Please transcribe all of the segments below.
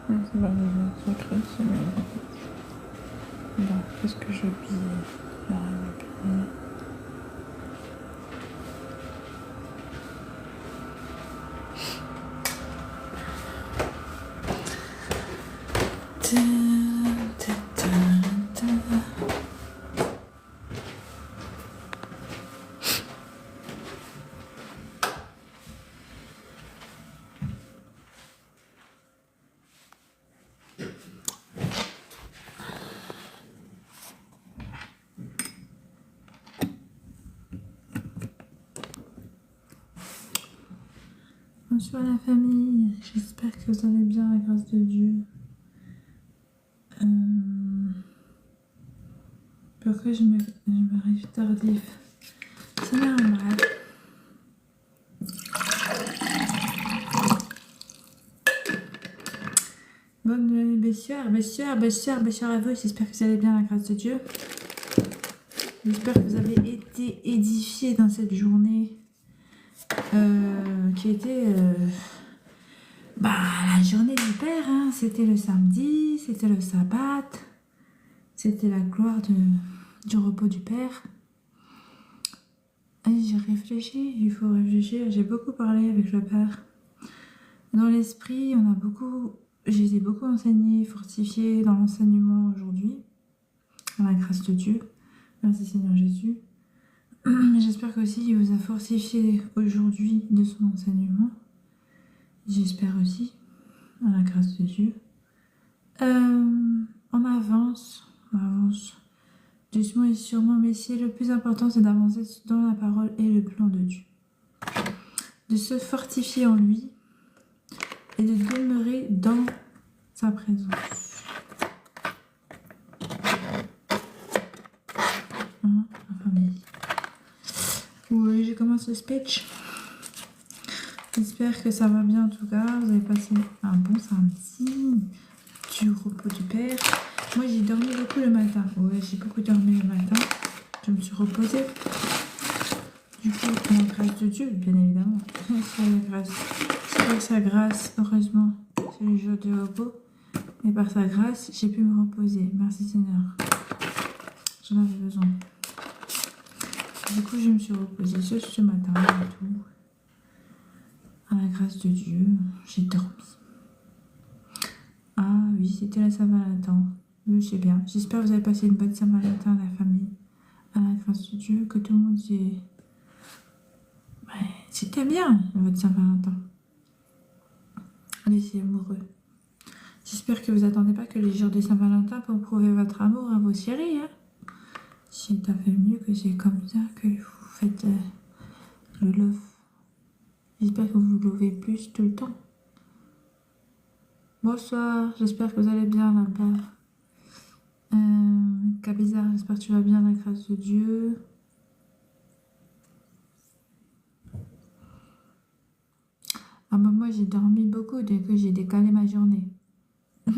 C'est pas besoin de sacré, c'est bien. Bon, qu'est-ce que j'ai oublié? Il n'y a rien oublié. Bonsoir la famille, j'espère que vous allez bien, la grâce de Dieu. Pourquoi je me réveille tardif? C'est normal. Bonne nuit, bonsoir à vous, j'espère que vous allez bien, la grâce de Dieu. J'espère que vous avez été édifiés dans cette journée qui était la journée du Père, hein. C'était le samedi, c'était le sabbat, c'était la gloire du repos du Père. Et j'ai réfléchi, il faut réfléchir, j'ai beaucoup parlé avec le Père. Dans l'esprit, j'ai été beaucoup enseignée, fortifiée dans l'enseignement aujourd'hui, à la grâce de Dieu. Merci Seigneur Jésus. J'espère qu'aussi il vous a fortifié aujourd'hui de son enseignement. J'espère aussi, à la grâce de Dieu. On avance doucement et sûrement, mais le plus important, c'est d'avancer dans la parole et le plan de Dieu. De se fortifier en lui et de demeurer dans sa présence. La famille. Oui, j'ai commencé le speech. J'espère que ça va bien en tout cas. Vous avez passé un bon samedi du repos du Père. Moi, j'ai dormi beaucoup le matin. Ouais, j'ai beaucoup dormi le matin. Je me suis reposée. Du coup, la grâce de Dieu, bien évidemment. C'est par sa grâce, heureusement, c'est le jour de repos. Et par sa grâce, j'ai pu me reposer. Merci Seigneur. J'en avais besoin. Du coup, je me suis reposée ce matin et tout. À la grâce de Dieu, j'ai dormi. Ah oui, c'était la Saint-Valentin. Oui, c'est bien. J'espère que vous avez passé une bonne Saint-Valentin, la famille. À la grâce de Dieu, que tout le monde ait... C'était bien, votre Saint-Valentin. Allez, c'est amoureux. J'espère que vous attendez pas que les jours de Saint-Valentin pour prouver votre amour à vos chéris. Hein. C'est tout à fait mieux que c'est comme ça que vous faites le love. J'espère que vous lovez plus tout le temps. Bonsoir, j'espère que vous allez bien là-bas. Cabizar, j'espère que tu vas bien, la grâce de Dieu. Ah bah moi j'ai dormi beaucoup dès que j'ai décalé ma journée. Tu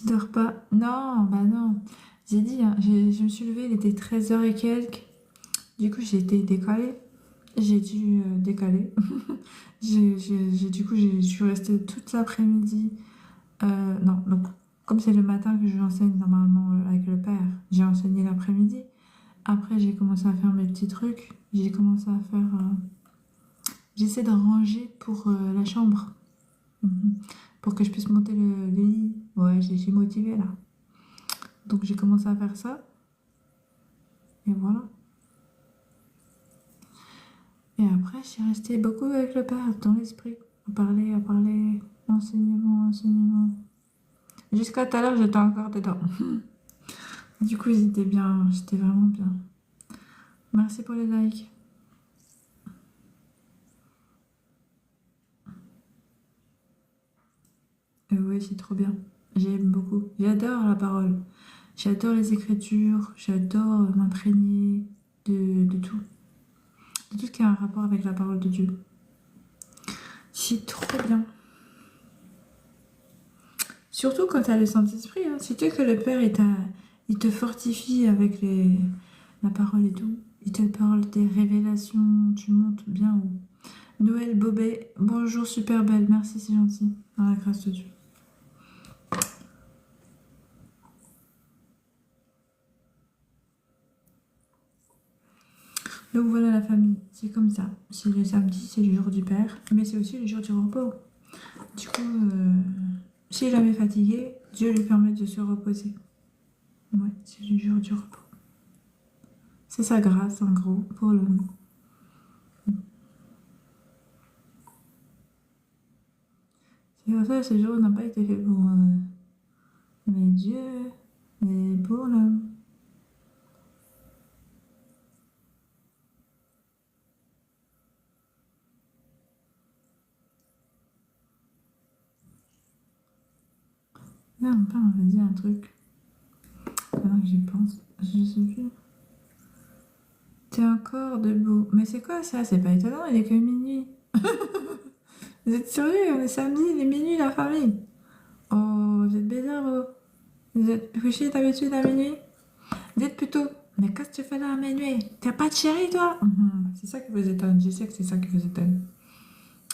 dors pas? Non, bah non. J'ai dit, hein, je me suis levée, il était 13h et quelques. Du coup j'ai été décalée. J'ai dû décaler. Du coup je suis restée toute l'après-midi. Non, donc comme c'est le matin que j'enseigne normalement avec le père, j'ai enseigné l'après-midi. Après j'ai commencé à faire mes petits trucs. J'ai commencé à faire... J'essaie de ranger pour la chambre. Pour que je puisse monter le lit. Ouais, je suis motivée là. Donc j'ai commencé à faire ça. Et voilà. Et après, je suis restée beaucoup avec le père dans l'esprit. À parler, enseignement. Jusqu'à tout à l'heure, j'étais encore dedans. Du coup, j'étais vraiment bien. Merci pour les likes. Oui, c'est trop bien. J'aime beaucoup. J'adore la parole. J'adore les écritures. J'adore m'imprégner de tout. De tout ce qui a un rapport avec la parole de Dieu. C'est trop bien. Surtout quand tu as le Saint-Esprit. Hein. Surtout que le Père, il te fortifie avec la parole et tout. Il te parle des révélations. Tu montes bien haut. Noël Bobet, bonjour, super belle. Merci, c'est gentil. Dans la grâce de Dieu. Donc voilà la famille, c'est comme ça. C'est le samedi, c'est le jour du père, mais c'est aussi le jour du repos. Du coup, s'il est jamais fatigué, Dieu lui permet de se reposer. Ouais, c'est le jour du repos. C'est sa grâce, en gros, pour l'homme. C'est pour ça que ce jour n'a pas été fait pour mais Dieu, mais pour l'homme. Là, mon père m'avait dit un truc. Maintenant que j'y pense, je sais plus. T'es encore debout. Mais c'est quoi ça? C'est pas étonnant, il est que minuit. Vous êtes sérieux? On est samedi, il est minuit la famille. Oh, vous êtes bizarre, vous. Vous êtes couché d'habitude à minuit? Dites plutôt, mais qu'est-ce que tu fais là à minuit? T'as pas de chéri, toi? C'est ça qui vous étonne, je sais que c'est ça qui vous étonne.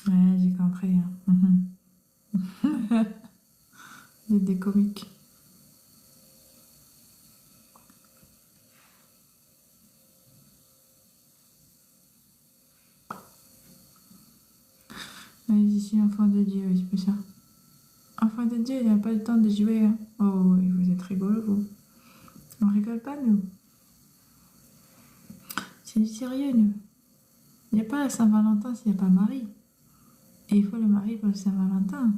Ouais, j'ai compris. Hein. Vous êtes des comiques. Ouais, je suis enfant de Dieu, oui, c'est pour ça. Enfant de Dieu, il n'a pas le temps de jouer. Hein. Oh, oui, vous êtes rigolo, vous. On rigole pas, nous. C'est du sérieux, nous. Il n'y a pas la Saint-Valentin s'il n'y a pas Marie. Et il faut le mari pour le Saint-Valentin.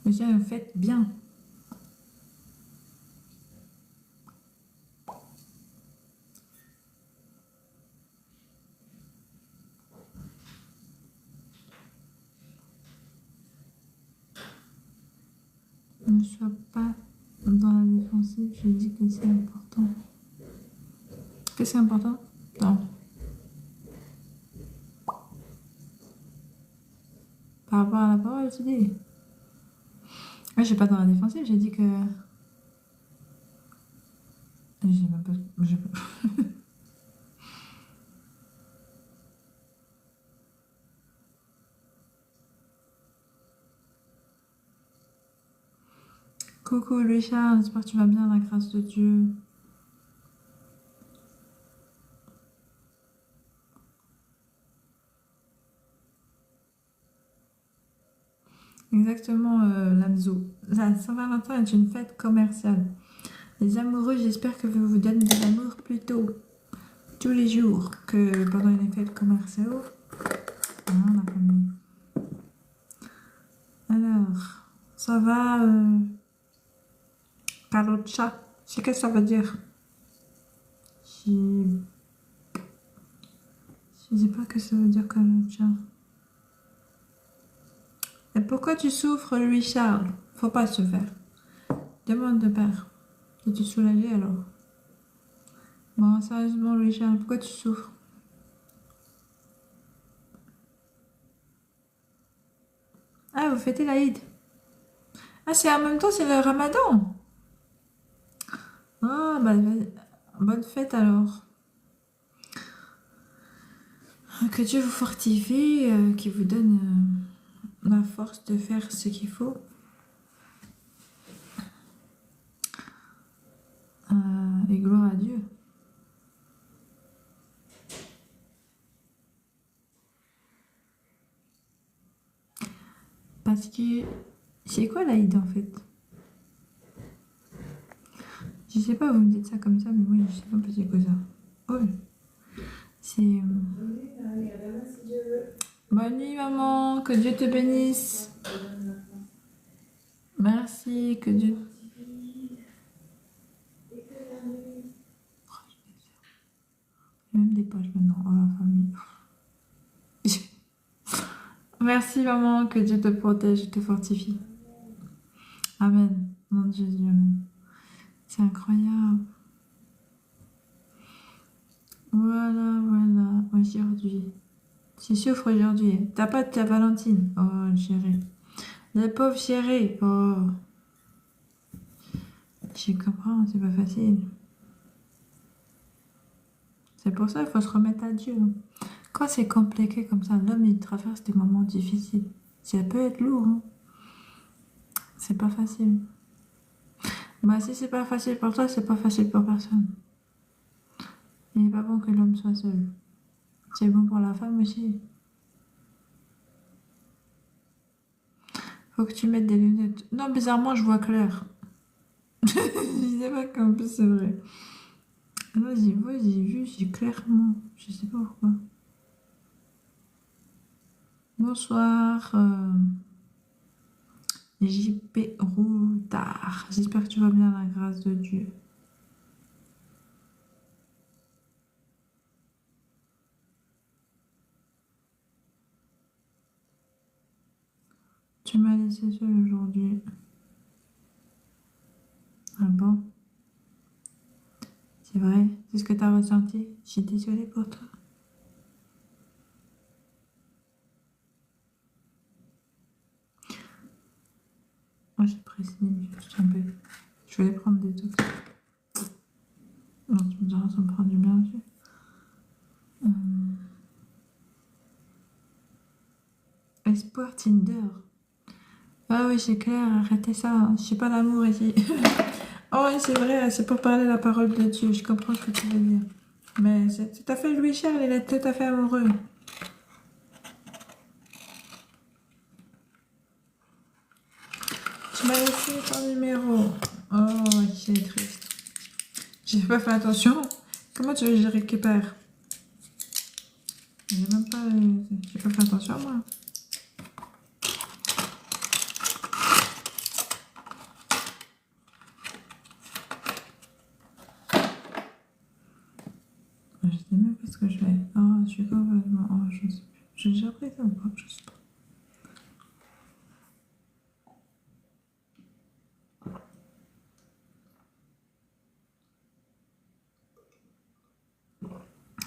Mais ça, vous faites bien. Ne sois pas dans la défensive, je dis que c'est important. Que c'est important? Non. Par rapport à la parole, tu dis. Moi, je suis pas dans la défensive, j'ai dit que. J'ai même pas. Coucou Louis Charles, j'espère que tu vas bien, la grâce de Dieu. Exactement, Lamzo. La Saint-Valentin est une fête commerciale. Les amoureux, j'espère que vous vous donnez de l'amour plutôt tous les jours que pendant une fête commerciale. Hein, la famille. Alors, ça va, Calocha. C'est que ça veut dire? Je sais pas que ça veut dire Calocha. Et pourquoi tu souffres, Louis Charles? Faut pas se faire. Demande de père. De te soulager alors. Bon, sérieusement, Louis Charles, pourquoi tu souffres? Ah, vous fêtez l'Aïd. Ah, c'est en même temps, c'est le Ramadan. Ah, bah, bonne fête alors. Que Dieu vous fortifie, qu'il vous donne la force de faire ce qu'il faut. Et gloire à Dieu. Parce que c'est quoi l'Aïd en fait? Je sais pas, vous me dites ça comme ça, mais moi je sais pas c'est quoi ça. Oh, c'est. Bonne nuit maman, que Dieu te bénisse. Merci, que Dieu. Même des pages maintenant, oh la famille. Merci maman, que Dieu te protège et te fortifie. Amen. Nom de Jésus, amen. C'est incroyable. Voilà, voilà, aujourd'hui. Tu souffres aujourd'hui. T'as pas de ta Valentine. Oh, chérie. Le pauvre chéri. Oh. Je comprends, c'est pas facile. C'est pour ça qu'il faut se remettre à Dieu. Quand c'est compliqué comme ça, l'homme il traverse des moments difficiles. Ça peut être lourd, hein. C'est pas facile. Bah si c'est pas facile pour toi, c'est pas facile pour personne. Il n'est pas bon que l'homme soit seul. C'est bon pour la femme aussi. Faut que tu mettes des lunettes. Non, bizarrement, je vois clair. Je sais pas qu'en plus c'est vrai. Là, j'y vois, j'ai vu, j'ai clairement. Je sais pas pourquoi. Bonsoir, JP Routard. J'espère que tu vas bien, la grâce de Dieu. Tu m'as laissé seule aujourd'hui. Ah bon? C'est vrai? C'est ce que tu as ressenti? Je suis désolée pour toi. Moi, j'ai pressé des micros, je suis un peu. Je vais aller prendre des trucs. Non, tu me diras, ça me prend du bien aussi. Espoir Tinder. Ah oui, c'est clair, arrêtez ça. Je suis pas d'amour ici. Oh, oui, c'est vrai, c'est pour parler la parole de Dieu. Je comprends ce que tu veux dire. Mais c'est tout à fait Louis Charles, il est tout à fait amoureux. Tu m'as laissé ton numéro. Oh, oui, c'est triste. J'ai pas fait attention. Comment tu veux que je le récupère? J'ai même pas. J'ai pas fait attention, moi. Je sais même pas ce que je fais. Oh, je suis complètement. Oh, je sais plus. J'ai déjà pris ça ou pas? Je sais pas.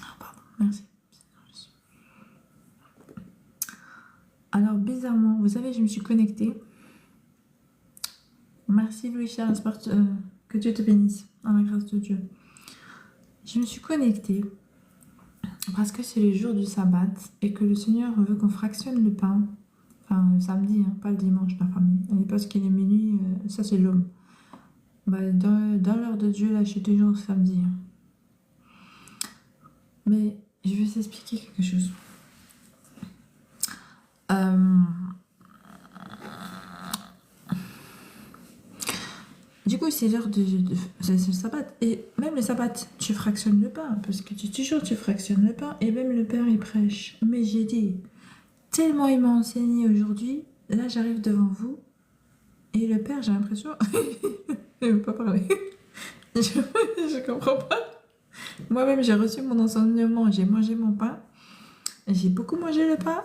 Ah, pardon, merci. Alors, bizarrement, vous savez, je me suis connectée. Merci Louis-Charles, que Dieu te bénisse, dans la grâce de Dieu. Je me suis connectée parce que c'est le jour du sabbat et que le Seigneur veut qu'on fractionne le pain. Enfin, le samedi, hein, pas le dimanche, la famille. Et parce qu'il est minuit, ça c'est l'homme. Bah, dans l'heure de Dieu, là, je suis toujours samedi, hein. Mais je vais t'expliquer quelque chose. Du coup, c'est l'heure c'est le sabbat. Et même le sabbat, tu fractionnes le pain. Parce que tu fractionnes le pain. Et même le père, il prêche. Mais j'ai dit, tellement il m'a enseigné aujourd'hui. Là, j'arrive devant vous. Et le père, j'ai l'impression... il ne veut pas parler. Je comprends pas. Moi-même, j'ai reçu mon enseignement. J'ai mangé mon pain. J'ai beaucoup mangé le pain.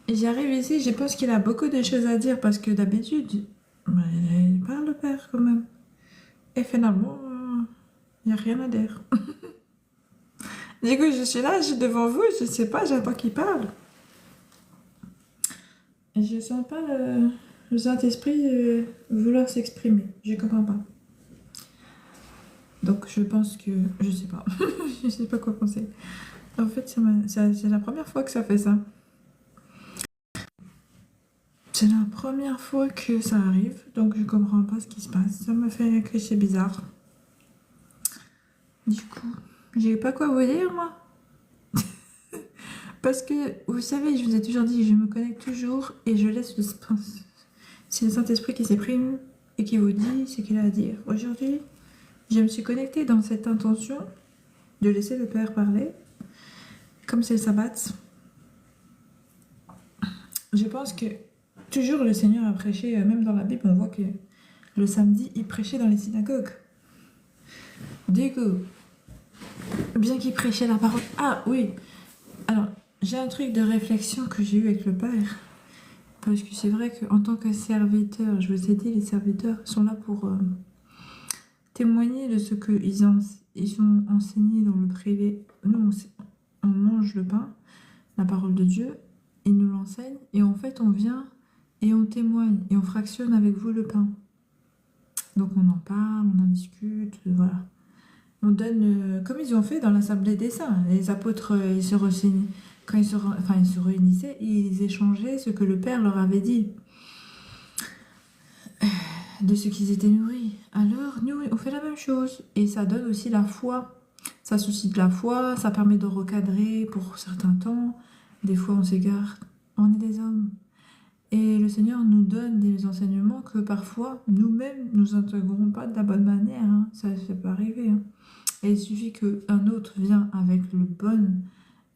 Et j'arrive ici, je pense qu'il a beaucoup de choses à dire. Parce que d'habitude, il parle le père quand même. Et finalement... il n'y a rien à dire. Du coup, je suis là, je suis devant vous, je sais pas, j'attends qu'il parle. Et je sens pas le Saint-Esprit vouloir s'exprimer. Je comprends pas. Donc, je pense que... Je sais pas. Je sais pas quoi penser. En fait, c'est la première fois que ça fait ça. C'est la première fois que ça arrive, donc je comprends pas ce qui se passe. Ça me fait que c'est bizarre. Du coup, j'ai pas quoi vous dire, moi. Parce que, vous savez, je vous ai toujours dit, je me connecte toujours et je laisse le... C'est le Saint-Esprit qui s'exprime et qui vous dit ce qu'il a à dire. Aujourd'hui, je me suis connectée dans cette intention de laisser le Père parler. Comme c'est le sabbat, je pense que toujours le Seigneur a prêché, même dans la Bible, on voit que le samedi, il prêchait dans les synagogues. Du coup, bien qu'il prêchait la parole... Ah oui, alors, j'ai un truc de réflexion que j'ai eu avec le Père. Parce que c'est vrai qu'en tant que serviteur, je vous ai dit, les serviteurs sont là pour témoigner de ce qu'ils ont enseigné dans le privé. Nous, on mange le pain, la parole de Dieu, il nous l'enseigne, et en fait, on vient et on témoigne, et on fractionne avec vous le pain. Donc on en parle, on en discute, voilà. On donne, comme ils ont fait dans l'Assemblée des Saints. Les apôtres, ils se réunissaient, quand ils se réunissaient, ils échangeaient ce que le Père leur avait dit, de ce qu'ils étaient nourris. Alors, nous, on fait la même chose. Et ça donne aussi la foi. Ça suscite la foi, ça permet de recadrer pour certains temps. Des fois, on s'égare. On est des hommes. Et le Seigneur nous donne des enseignements que parfois, nous-mêmes, nous intégrons pas de la bonne manière, hein. Ça peut arriver, hein. Et il suffit qu'un autre vienne avec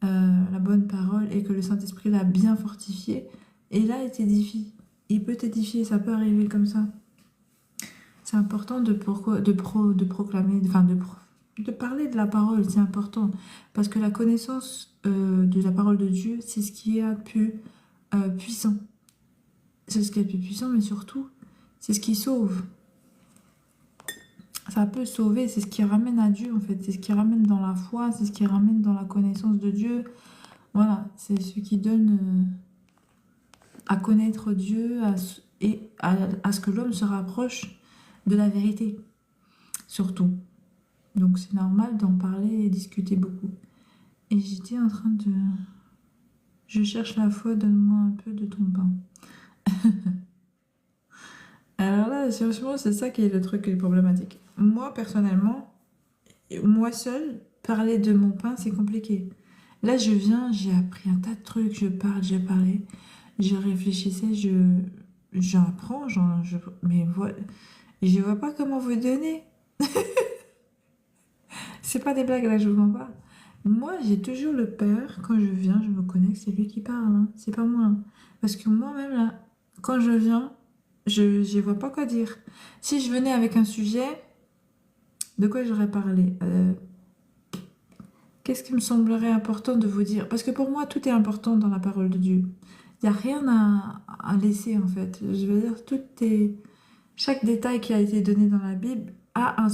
la bonne parole et que le Saint-Esprit l'a bien fortifié. Et là, il t'édifie. Il peut t'édifier, ça peut arriver comme ça. C'est important de proclamer, enfin de parler de la parole, c'est important. Parce que la connaissance de la parole de Dieu, c'est ce qui est le plus puissant. C'est ce qui est le plus puissant, mais surtout, c'est ce qui sauve. Ça peut sauver, c'est ce qui ramène à Dieu en fait. C'est ce qui ramène dans la foi, c'est ce qui ramène dans la connaissance de Dieu. Voilà, c'est ce qui donne à connaître Dieu et à ce que l'homme se rapproche de la vérité, surtout. Donc c'est normal d'en parler et discuter beaucoup. Et j'étais en train de... Je cherche la foi, donne-moi un peu de ton pain. Alors là, sérieusement, c'est ça qui est le truc qui est problématique. Moi, personnellement, moi seule, parler de mon pain, c'est compliqué. Là, je viens, j'ai appris un tas de trucs, je parle, j'ai parlé, je réfléchissais, j'apprends, mais voilà, je vois pas comment vous donner. C'est pas des blagues, là, je vous mens pas. Moi, j'ai toujours le peur, quand je viens, je me connais que c'est lui qui parle, hein. C'est pas moi, hein. Parce que moi-même, là, quand je viens, je vois pas quoi dire. Si je venais avec un sujet, de quoi j'aurais parlé? Qu'est-ce qui me semblerait important de vous dire? Parce que pour moi, tout est important dans la parole de Dieu. Il n'y a rien à laisser, en fait. Je veux dire, chaque détail qui a été donné dans la Bible a un...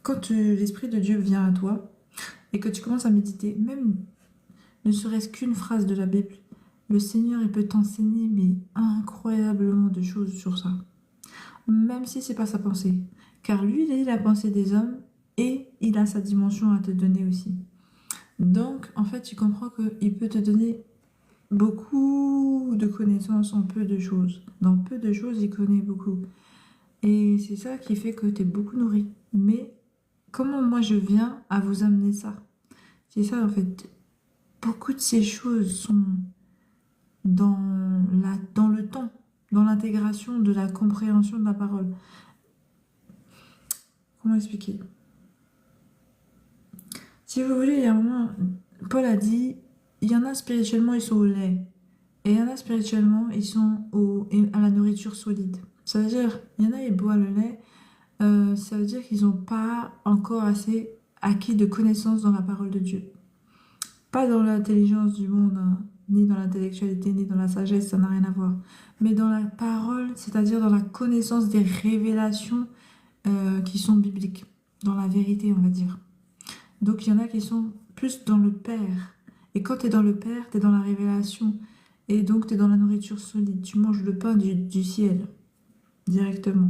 Quand l'Esprit de Dieu vient à toi et que tu commences à méditer, même ne serait-ce qu'une phrase de la Bible, le Seigneur, il peut t'enseigner, mais incroyablement de choses sur ça. Même si c'est pas sa pensée. Car lui, il est la pensée des hommes et il a sa dimension à te donner aussi. Donc, en fait, tu comprends qu'il peut te donner beaucoup de connaissances en peu de choses. Dans peu de choses, il connaît beaucoup. Et c'est ça qui fait que tu es beaucoup nourri. Mais comment moi je viens à vous amener ça? C'est ça, en fait. Beaucoup de ces choses sont dans le temps, dans l'intégration de la compréhension de la parole. Comment expliquer? Si vous voulez, il y a un moment, Paul a dit, il y en a spirituellement, ils sont au lait. Et il y en a spirituellement, ils sont à la nourriture solide. Ça veut dire, il y en a, ils boivent le lait, ça veut dire qu'ils n'ont pas encore assez acquis de connaissances dans la parole de Dieu. Pas dans l'intelligence du monde, hein, ni dans l'intellectualité, ni dans la sagesse, ça n'a rien à voir. Mais dans la parole, c'est-à-dire dans la connaissance des révélations qui sont bibliques, dans la vérité, on va dire. Donc il y en a qui sont plus dans le Père. Et quand tu es dans le Père, tu es dans la révélation. Et donc tu es dans la nourriture solide. Tu manges le pain du ciel directement.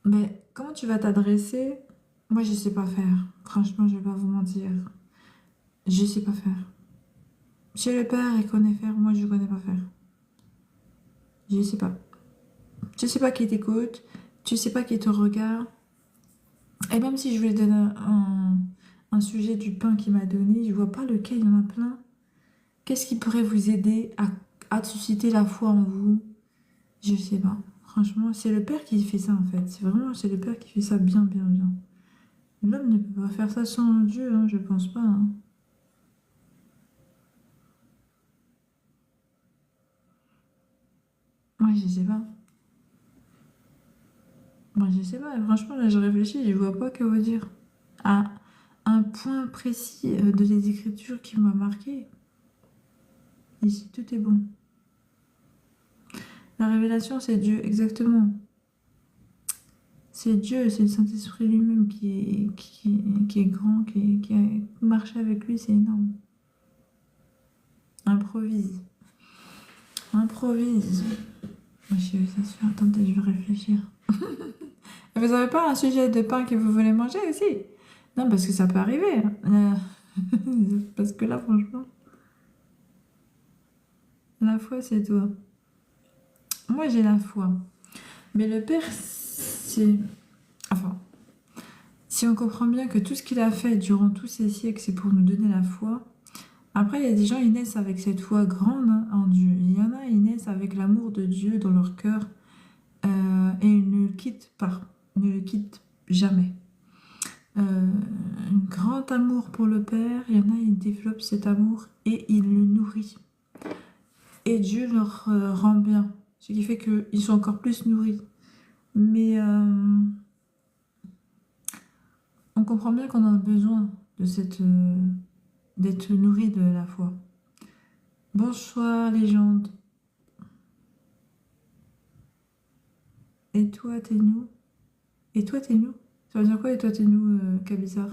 Mais comment tu vas t'adresser? Moi, je sais pas faire. Franchement, je vais pas vous mentir. Je sais pas faire. Chez le Père, il connaît faire. Moi, je connais pas faire. Je sais pas. Tu sais pas qui t'écoute. Tu sais pas qui te regarde. Et même si je lui donne un sujet du pain qu'il m'a donné, je vois pas lequel, il y en a plein. Qu'est-ce qui pourrait vous aider à susciter la foi en vous? Je sais pas. Franchement, c'est le Père qui fait ça en fait. C'est le Père qui fait ça bien, bien, bien. L'homme ne peut pas faire ça sans Dieu, hein, je pense pas, hein. Moi, je sais pas. Moi, je sais pas. Franchement, là, je réfléchis, je vois pas que vous dire. À un point précis de les Écritures qui m'a marqué. Ici, tout est bon. La révélation, c'est Dieu, exactement. C'est Dieu, c'est le Saint-Esprit lui-même qui est grand, qui a marché avec lui, c'est énorme. Improvise. Improvise. Moi, je sais ça se fait. Attendez, je vais réfléchir. Vous n'avez pas un sujet de pain que vous voulez manger aussi? Non, parce que ça peut arriver, hein. Parce que là, franchement, la foi, c'est toi. Moi, j'ai la foi. Mais le Père, c'est... Enfin, si on comprend bien que tout ce qu'il a fait durant tous ces siècles, c'est pour nous donner la foi. Après, il y a des gens, ils naissent avec cette foi grande, hein, en Dieu. Il y en a, ils naissent avec l'amour de Dieu dans leur cœur et ils ne le quittent pas, ne le quittent jamais. Un grand amour pour le Père, il y en a, ils développent cet amour et ils le nourrissent. Et Dieu leur rend bien, ce qui fait qu'ils sont encore plus nourris. Mais on comprend bien qu'on a besoin de d'être nourri de la foi. Bonsoir, légende. Et toi, t'es nous? Et toi, t'es nous? Ça veut dire quoi, et toi, t'es nous, Kabizar?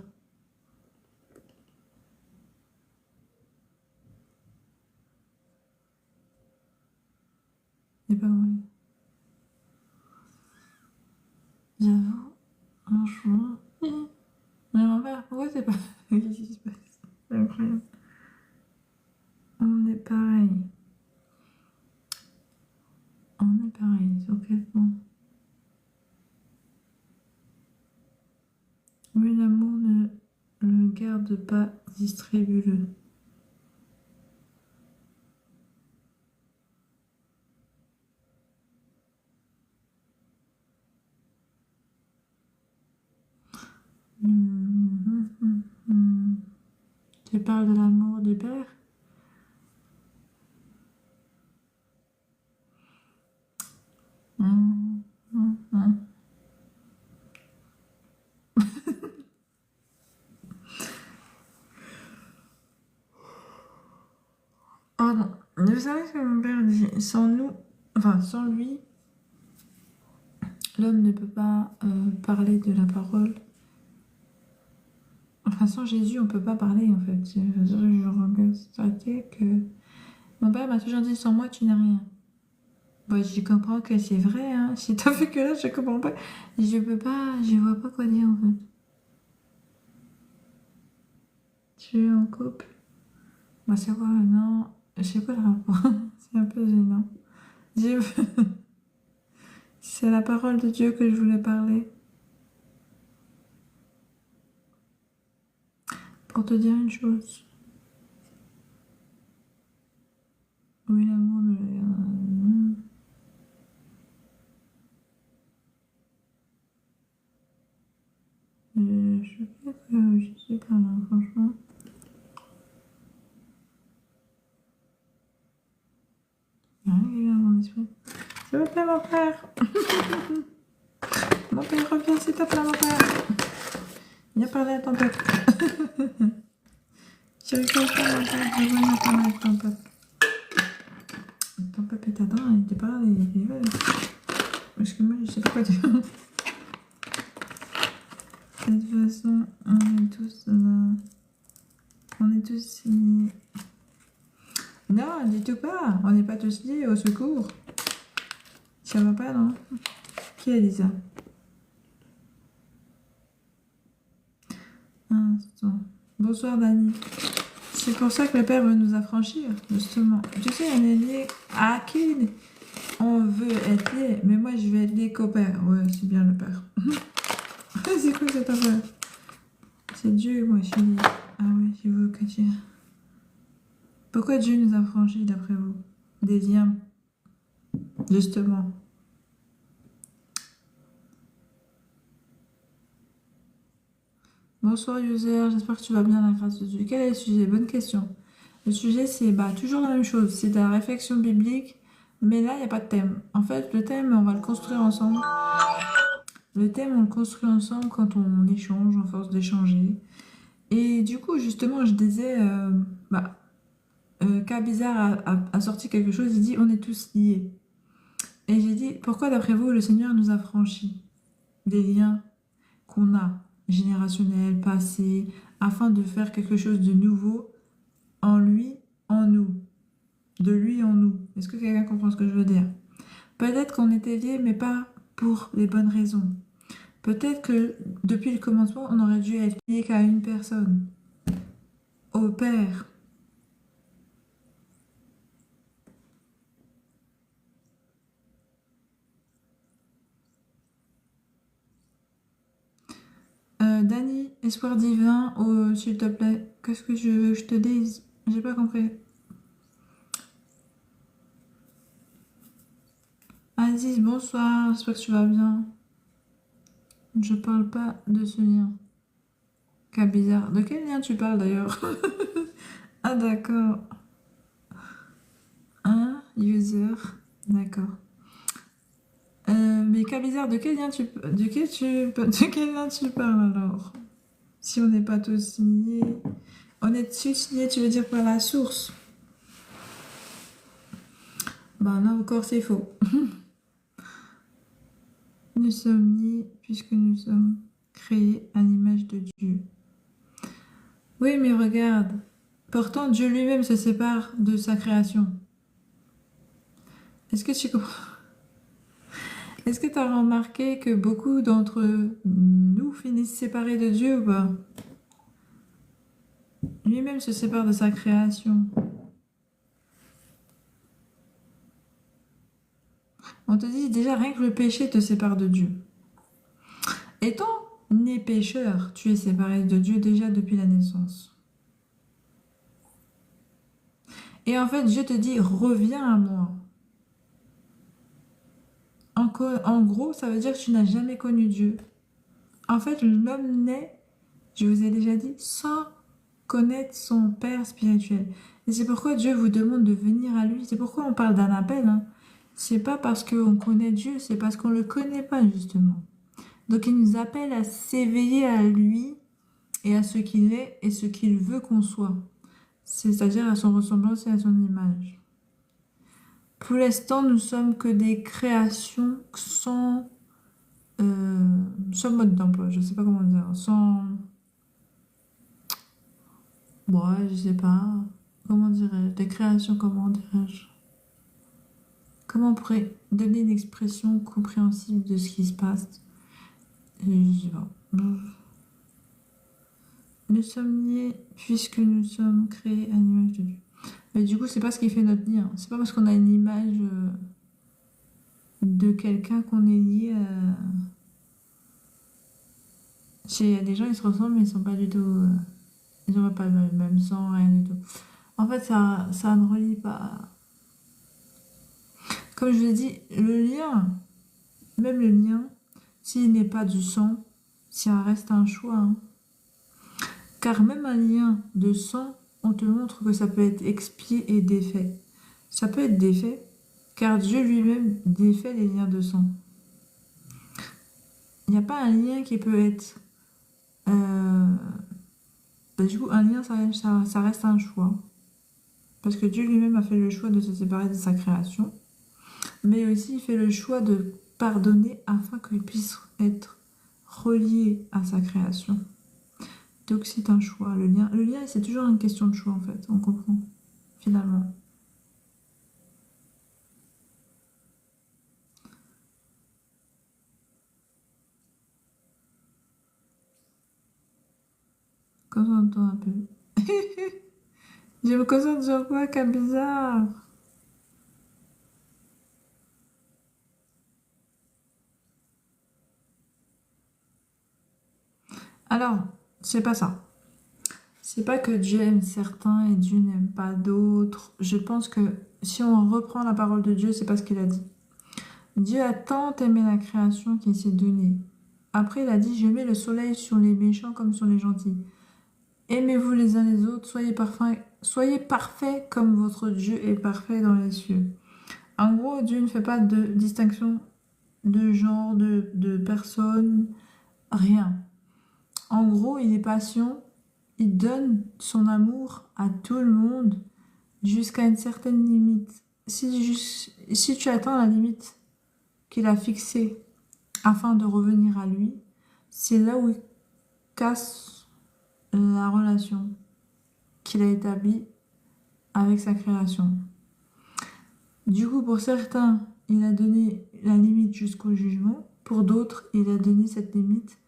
J'ai pas compris. J'avoue, franchement. Mais mon père, pourquoi t'es pas. Qu'est-ce qui se passe? C'est incroyable. On est pareil. On est pareil. Sur quel point? Oui, l'amour ne le garde pas, distribue-le. Tu parles de l'amour du Père? Hum, hum, hum. Pardon. Vous savez ce que mon père dit? Sans nous, enfin sans lui, l'homme ne peut pas parler de la parole. Enfin, sans Jésus, on peut pas parler en fait. Je constatais que mon père m'a toujours dit sans moi, tu n'es rien. Bon, je comprends que c'est vrai, hein. Si t'as vu que là, je comprends pas. Je peux pas, je vois pas quoi dire en fait. Tu es en couple? Bah, c'est quoi, non? C'est quoi le rapport? C'est un peu gênant. Dieu, c'est la parole de Dieu que je voulais parler. Pour te dire une chose. Oui, l'amour de je sais que je sais pas là, franchement. Il y a rien qui vient à mon esprit. S'il vous plaît, mon père. Mon père, reviens, s'il te plaît, mon père. Viens parler à ton peuple. Tu rigoles pas, mon père. Reviens parler à ton peuple. Ton peuple t'attend, il te parle, il veut. Parce que moi, je sais pas quoi dire. De toute façon, on est tous liés. Non, du tout pas. On n'est pas tous liés, au secours. Ça va pas, non? Qui a dit ça? Un instant. Bonsoir, Dani. C'est pour ça que le Père veut nous affranchir, justement. Tu sais, on est lié à qui on veut être lié, mais moi, je vais être lié qu'au Père. Ouais, c'est bien le Père. C'est quoi cette affaire? C'est Dieu, moi, je suis lié. Ah oui, je veux que tu... Pourquoi Dieu nous a franchis, d'après vous? Des liens, justement. Bonsoir, user, j'espère que tu vas bien, la grâce de Dieu. Quel est le sujet? Bonne question. Le sujet, c'est toujours la même chose. C'est de la réflexion biblique, mais là, il n'y a pas de thème. En fait, le thème, on va le construire ensemble. Le thème, on le construit ensemble quand on échange, en force d'échanger. Et du coup, justement, je disais, Kabizar a sorti quelque chose, il dit, on est tous liés. Et j'ai dit, pourquoi d'après vous, le Seigneur nous a franchis des liens qu'on a, générationnels, passés, afin de faire quelque chose de nouveau en lui, en nous, de lui en nous. Est-ce que quelqu'un comprend ce que je veux dire? Peut-être qu'on était liés, mais pas pour les bonnes raisons. Peut-être que depuis le commencement, on aurait dû être lié qu'à une personne, au Père. Dani, espoir divin, oh, s'il te plaît, qu'est-ce que je veux que je te dise? J'ai pas compris. Aziz, bonsoir, j'espère que tu vas bien. Je parle pas de ce lien. Cas bizarre. De quel lien tu parles d'ailleurs? Ah d'accord. Un user. D'accord. Mais cas bizarre, de quel lien de quel lien tu parles alors? Si on n'est pas tous signés. On est tous signés, tu veux dire par la source? Ben là encore c'est faux. Nous sommes liés puisque nous sommes créés à l'image de Dieu. Oui, mais regarde. Pourtant, Dieu lui-même se sépare de sa création. Est-ce que tu comprends? Est-ce que tu as remarqué que beaucoup d'entre nous finissent séparés de Dieu ou pas? Lui-même se sépare de sa création. On te dit déjà rien que le péché te sépare de Dieu. Étant né pécheur, tu es séparé de Dieu déjà depuis la naissance. Et en fait, Dieu te dit, reviens à moi. En gros, ça veut dire que tu n'as jamais connu Dieu. En fait, l'homme naît, je vous ai déjà dit, sans connaître son Père spirituel. Et c'est pourquoi Dieu vous demande de venir à lui. C'est pourquoi on parle d'un appel. Hein. C'est pas parce qu'on connaît Dieu, c'est parce qu'on ne le connaît pas, justement. Donc il nous appelle à s'éveiller à lui et à ce qu'il est et ce qu'il veut qu'on soit. C'est-à-dire à son ressemblance et à son image. Pour l'instant, nous sommes que des créations sans mode d'emploi, je sais pas comment dire, sans... Ouais, je sais pas, comment dirais-je, des créations, comment dirais-je. Comment on pourrait donner une expression compréhensible de ce qui se passe? Je sais pas. Nous sommes liés puisque nous sommes créés à l'image de Dieu. Mais du coup, c'est pas ce qui fait notre lien. C'est pas parce qu'on a une image de quelqu'un qu'on est lié à... Il y a des gens, ils se ressemblent, mais ils sont pas du tout... ils n'ont pas le même sang, rien du tout. En fait, ça ne relie pas... Comme je vous l'ai dit, le lien, même le lien, s'il n'est pas du sang, ça reste un choix. Hein. Car même un lien de sang, on te montre que ça peut être expié et défait. Ça peut être défait, car Dieu lui-même défait les liens de sang. Il n'y a pas un lien qui peut être... du coup, un lien, ça reste un choix. Parce que Dieu lui-même a fait le choix de se séparer de sa création. Mais aussi, il fait le choix de pardonner afin qu'il puisse être relié à sa création. Donc c'est un choix. Le lien, c'est toujours une question de choix en fait. On comprend, finalement. Concentre-toi un peu. Je me concentre sur quoi, quel bizarre. Alors, c'est pas ça. C'est pas que Dieu aime certains et Dieu n'aime pas d'autres. Je pense que si on reprend la parole de Dieu, c'est pas ce qu'il a dit. Dieu a tant aimé la création qu'il s'est donné. Après, il a dit, je mets le soleil sur les méchants comme sur les gentils. Aimez-vous les uns les autres, soyez parfaits comme votre Dieu est parfait dans les cieux. En gros, Dieu ne fait pas de distinction de genre, de personne, rien. En gros, il est patient, il donne son amour à tout le monde jusqu'à une certaine limite. Si tu atteins la limite qu'il a fixée afin de revenir à lui, c'est là où il casse la relation qu'il a établie avec sa création. Du coup, pour certains, il a donné la limite jusqu'au jugement, pour d'autres, il a donné cette limite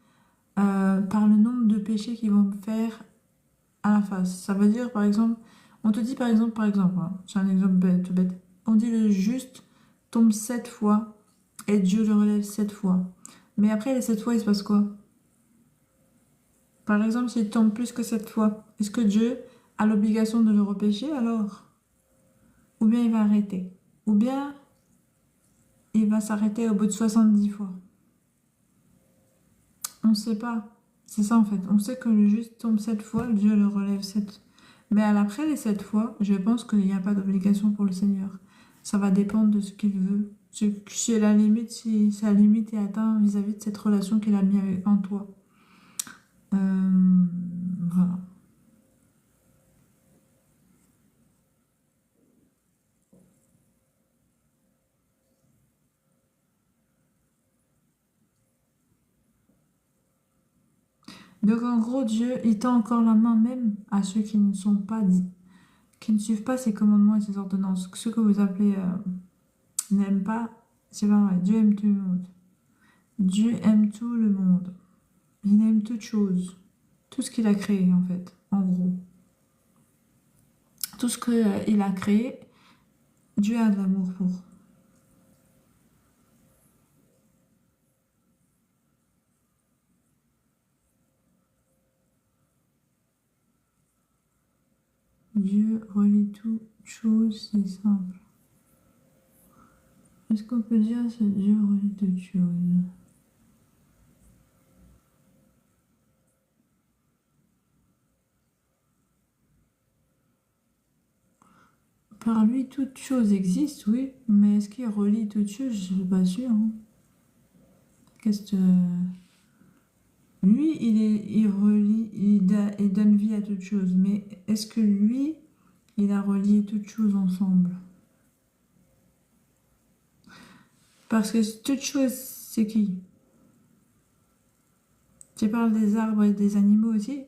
par le nombre de péchés qu'ils vont faire à la face. Ça veut dire, par exemple, on te dit par exemple, hein, c'est un exemple bête, bête. On dit le juste tombe 7 fois et Dieu le relève 7 fois. Mais après les 7 fois, il se passe quoi? Par exemple, s'il tombe plus que 7 fois, est-ce que Dieu a l'obligation de le repêcher alors? Ou bien il va arrêter? Ou bien il va s'arrêter au bout de 70 fois? On ne sait pas. C'est ça en fait. On sait que le juste tombe 7 fois, Dieu le relève 7. Mais après les 7 fois, je pense qu'il n'y a pas d'obligation pour le Seigneur. Ça va dépendre de ce qu'il veut. Si la limite, si sa limite est atteinte vis-à-vis de cette relation qu'il a mis en toi. Voilà. Donc en gros, Dieu, il tend encore la main même à ceux qui ne sont pas dits, qui ne suivent pas ses commandements et ses ordonnances. Ceux que vous appelez n'aiment pas, c'est pas vrai. Dieu aime tout le monde. Dieu aime tout le monde. Il aime toutes choses. Tout ce qu'il a créé, en fait, en gros. Tout ce qu'il a créé, Dieu a de l'amour pour. Dieu relie toutes choses, c'est simple. Est-ce qu'on peut dire que Dieu relie toutes choses? Par lui, toute chose existe, oui, mais est-ce qu'il relie toutes choses? Je suis pas sûre, hein. Qu'est-ce que... Lui, il relie, il donne vie à toutes choses, mais est-ce que lui, il a relié toutes choses ensemble? Parce que toutes choses, c'est qui? Tu parles des arbres et des animaux aussi?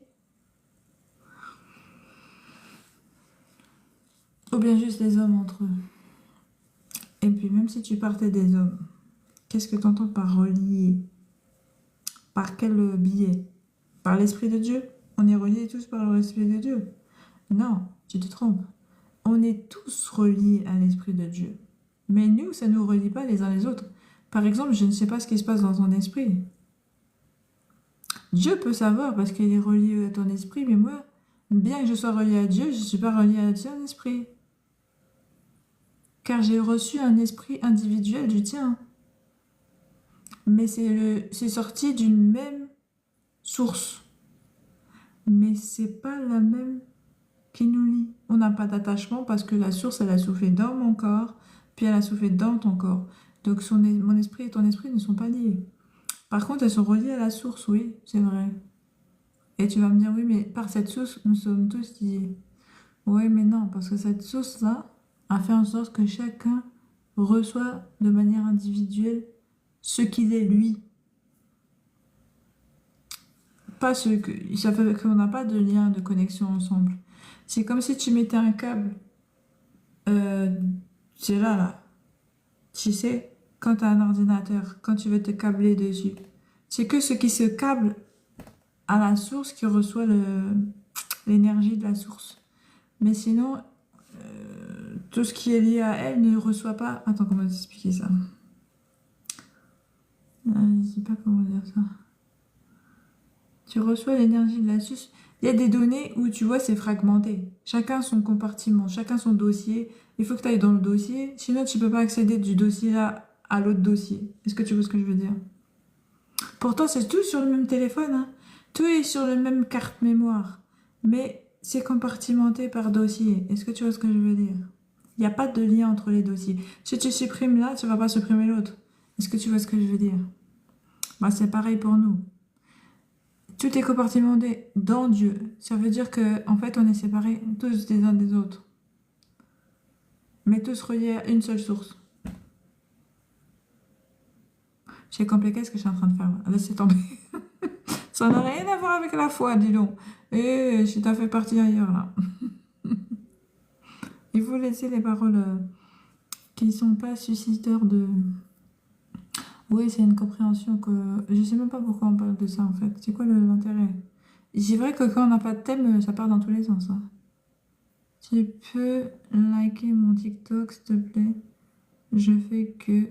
Ou bien juste les hommes entre eux? Et puis même si tu partais des hommes, qu'est-ce que tu entends par relier? Par quel biais? Par l'Esprit de Dieu? On est reliés tous par l'Esprit de Dieu? Non, tu te trompes. On est tous reliés à l'Esprit de Dieu. Mais nous, ça ne nous relie pas les uns les autres. Par exemple, je ne sais pas ce qui se passe dans ton esprit. Dieu peut savoir parce qu'il est relié à ton esprit, mais moi, bien que je sois relié à Dieu, je ne suis pas relié à ton esprit. Car j'ai reçu un esprit individuel du tien. Mais c'est sorti d'une même source. Mais c'est pas la même qui nous lie. On n'a pas d'attachement parce que la source, elle a soufflé dans mon corps, puis elle a soufflé dans ton corps. Donc mon esprit et ton esprit ne sont pas liés. Par contre, elles sont reliées à la source, oui, c'est vrai. Et tu vas me dire, oui, mais par cette source, nous sommes tous liés. Oui, mais non, parce que cette source-là a fait en sorte que chacun reçoit de manière individuelle ce qu'il est lui. Pas ce que, ça fait qu'on n'a pas de lien de connexion ensemble. C'est comme si tu mettais un câble, euh, c'est là. Tu sais, quand tu as un ordinateur, quand tu veux te câbler dessus, c'est que ce qui se câble à la source qui reçoit l'énergie de la source. Mais sinon, tout ce qui est lié à elle ne reçoit pas... Attends, comment t'expliquer ça? Je sais pas comment dire ça. Tu reçois l'énergie de la source. Il y a des données où tu vois c'est fragmenté. Chacun son compartiment, chacun son dossier. Il faut que tu ailles dans le dossier, sinon tu peux pas accéder du dossier là à l'autre dossier. Est-ce que tu vois ce que je veux dire? Pourtant c'est tout sur le même téléphone, hein. Tout est sur la même carte mémoire. Mais c'est compartimenté par dossier. Est-ce que tu vois ce que je veux dire? Il n'y a pas de lien entre les dossiers. Si tu supprimes là, tu ne vas pas supprimer l'autre. Est-ce que tu vois ce que je veux dire? Bah, c'est pareil pour nous. Tout est compartimenté dans Dieu. Ça veut dire que en fait, on est séparés tous des uns des autres. Mais tous reliés à une seule source. J'ai compliqué ce que je suis en train de faire. Laissez tomber. Ça n'a rien à voir avec la foi, dis donc. Et je t'ai fait partir ailleurs, là. Il faut laisser les paroles qui ne sont pas susciteurs de... Oui, c'est une compréhension que... Je sais même pas pourquoi on parle de ça, en fait. C'est quoi l'intérêt? C'est vrai que quand on n'a pas de thème, ça part dans tous les sens, hein. Tu peux liker mon TikTok, s'il te plaît? Je fais que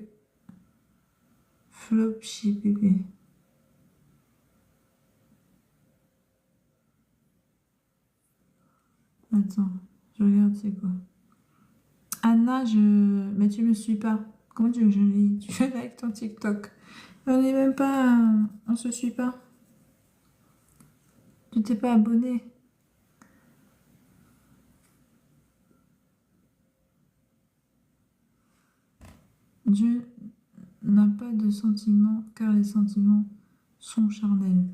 flop chez bébé. Attends, je regarde c'est quoi. Anna, je... Mais tu me suis pas. Comment tu veux que je lis? Tu fais like ton TikTok. On n'est même pas... On se suit pas. Tu t'es pas abonné. Dieu n'a pas de sentiments car les sentiments sont charnels.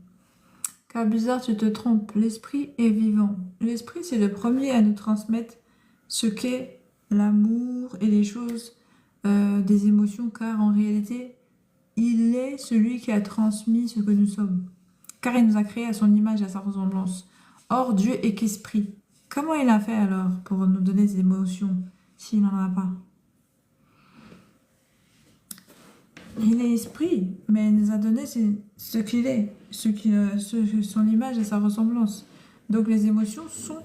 Car bizarre, tu te trompes. L'esprit est vivant. L'esprit, c'est le premier à nous transmettre ce qu'est l'amour et les choses des émotions, car en réalité, il est celui qui a transmis ce que nous sommes. Car il nous a créés à son image et à sa ressemblance. Or, Dieu est qu'esprit. Comment il a fait alors pour nous donner des émotions s'il n'en a pas? Il est esprit, mais il nous a donné ce qu'il est, son image et sa ressemblance. Donc les émotions sont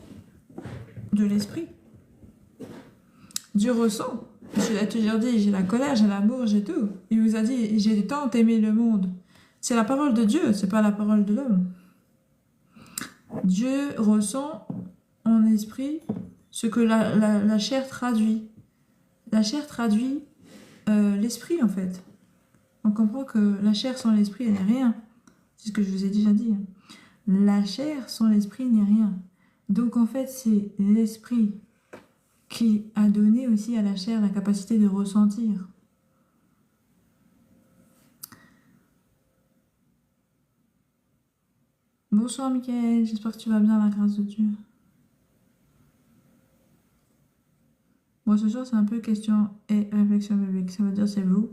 de l'esprit. Dieu ressent. Je l'ai toujours dit, j'ai la colère, j'ai l'amour, j'ai tout. Il vous a dit, j'ai tant aimé le monde. C'est la parole de Dieu, c'est pas la parole de l'homme. Dieu ressent en esprit ce que la chair traduit. La chair traduit l'esprit en fait. On comprend que la chair sans l'esprit, elle n'est rien. C'est ce que je vous ai déjà dit. La chair sans l'esprit n'est rien. Donc en fait, c'est l'esprit qui a donné aussi à la chair la capacité de ressentir. Bonsoir Mickaël, j'espère que tu vas bien à la grâce de Dieu. Bon, ce soir, c'est un peu question et réflexion biblique. Ça veut dire c'est vous.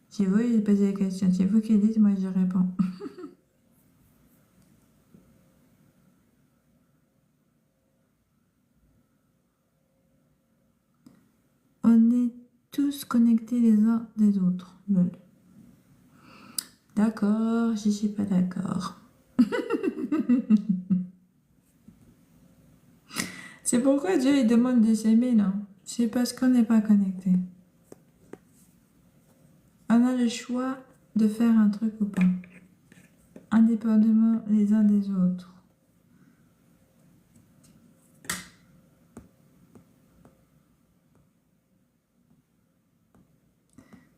C'est vous qui posez les questions. C'est vous qui dites, moi je réponds. On est tous connectés les uns des autres. Lol. D'accord, je suis pas d'accord. C'est pourquoi Dieu il demande de s'aimer, non? C'est parce qu'on n'est pas connecté. On a le choix de faire un truc ou pas, indépendamment les uns des autres.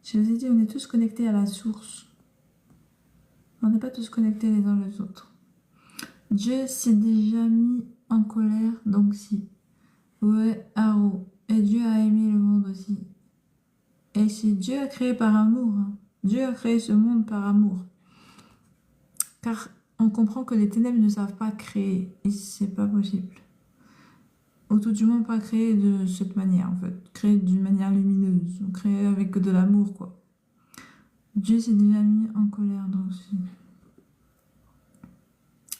Je vous ai dit, on est tous connectés à la source. On n'est pas tous connectés les uns les autres. Dieu s'est déjà mis en colère, donc si. Ouais, Haro. Et Dieu a aimé le monde aussi. Et c'est Dieu a créé par amour. Hein. Dieu a créé ce monde par amour. Car on comprend que les ténèbres ne savent pas créer. Et c'est pas possible. Ou tout du moins pas créer de cette manière, en fait. Créer d'une manière lumineuse. Créer avec de l'amour, quoi. Dieu s'est déjà mis en colère, donc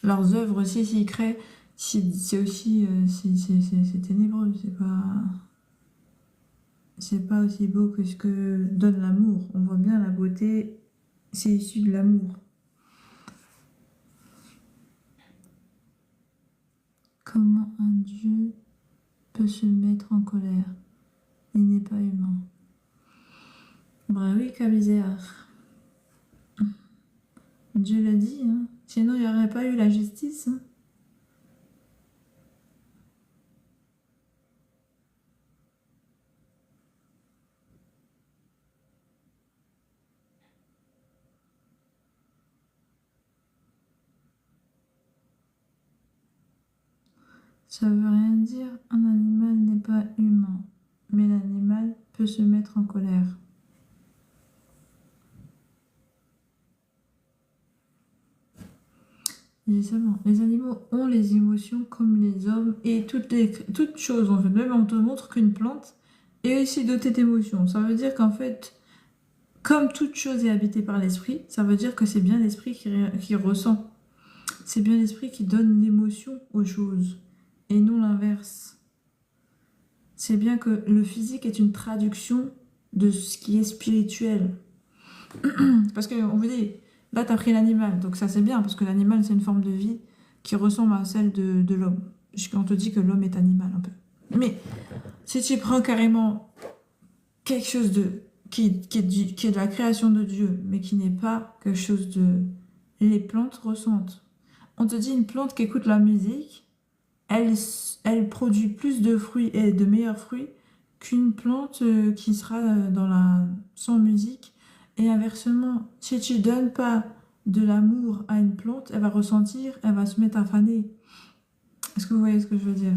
leurs œuvres aussi, s'ils créent, c'est aussi c'est ténébreux, c'est pas aussi beau que ce que donne l'amour. On voit bien la beauté, c'est issu de l'amour. Comment un Dieu peut se mettre en colère? Il n'est pas humain. Bah oui, Cabizéar. Dieu l'a dit, hein. Sinon il n'y aurait pas eu la justice. Hein. Ça veut rien dire, un animal n'est pas humain, mais l'animal peut se mettre en colère. Justement, les animaux ont les émotions comme les hommes et toutes choses en fait. Même on te montre qu'une plante est aussi dotée d'émotions. Ça veut dire qu'en fait, comme toute chose est habitée par l'esprit, ça veut dire que c'est bien l'esprit qui ressent. C'est bien l'esprit qui donne l'émotion aux choses et non l'inverse. C'est bien que le physique est une traduction de ce qui est spirituel. Parce qu'on vous dit, là, tu as pris l'animal. Donc ça, c'est bien, parce que l'animal, c'est une forme de vie qui ressemble à celle de l'homme. On te dit que l'homme est animal, un peu. Mais si tu prends carrément quelque chose qui est de la création de Dieu, mais qui n'est pas quelque chose de... Les plantes ressentent. On te dit une plante qui écoute la musique, elle produit plus de fruits et de meilleurs fruits qu'une plante qui sera sans musique. Et inversement, si tu donnes pas de l'amour à une plante, elle va ressentir, elle va se mettre à faner. Est-ce que vous voyez ce que je veux dire?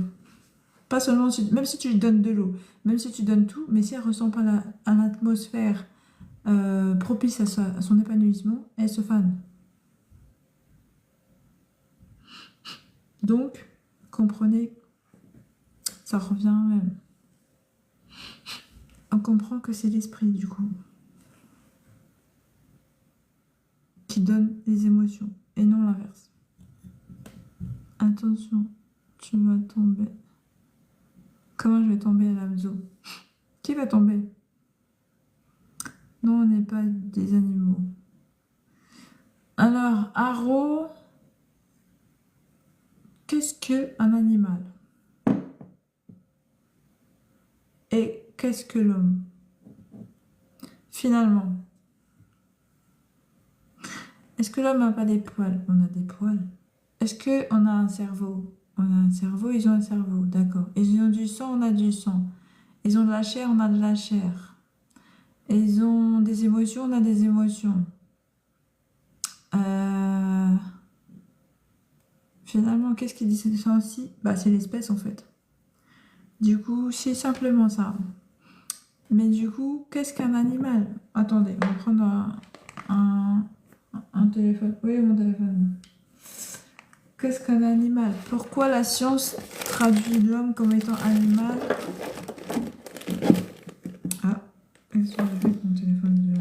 Pas seulement, même si tu lui donnes de l'eau, même si tu donnes tout, mais si elle ressent pas l'atmosphère propice à son épanouissement, elle se fane. Donc, comprenez, ça revient au même. On comprend que c'est l'esprit, du coup, qui donne les émotions, et non l'inverse. Attention, tu vas tomber. Comment je vais tomber à l'abso? Qui va tomber? Non, on n'est pas des animaux. Alors, Haro, qu'est-ce qu'un animal? Et qu'est-ce que l'homme? Finalement, est-ce que l'homme n'a pas des poils? On a des poils. Est-ce qu'on a un cerveau? On a un cerveau, ils ont un cerveau, d'accord. Ils ont du sang, on a du sang. Ils ont de la chair, on a de la chair. Ils ont des émotions, on a des émotions. Finalement, qu'est-ce qui dit ça aussi? Bah, c'est l'espèce en fait. Du coup, c'est simplement ça. Mais du coup, qu'est-ce qu'un animal? Attendez, on va prendre un téléphone. Oui, mon téléphone. Qu'est-ce qu'un animal? Pourquoi la science traduit l'homme comme étant animal? Ah, est-ce que je vais mon téléphone de...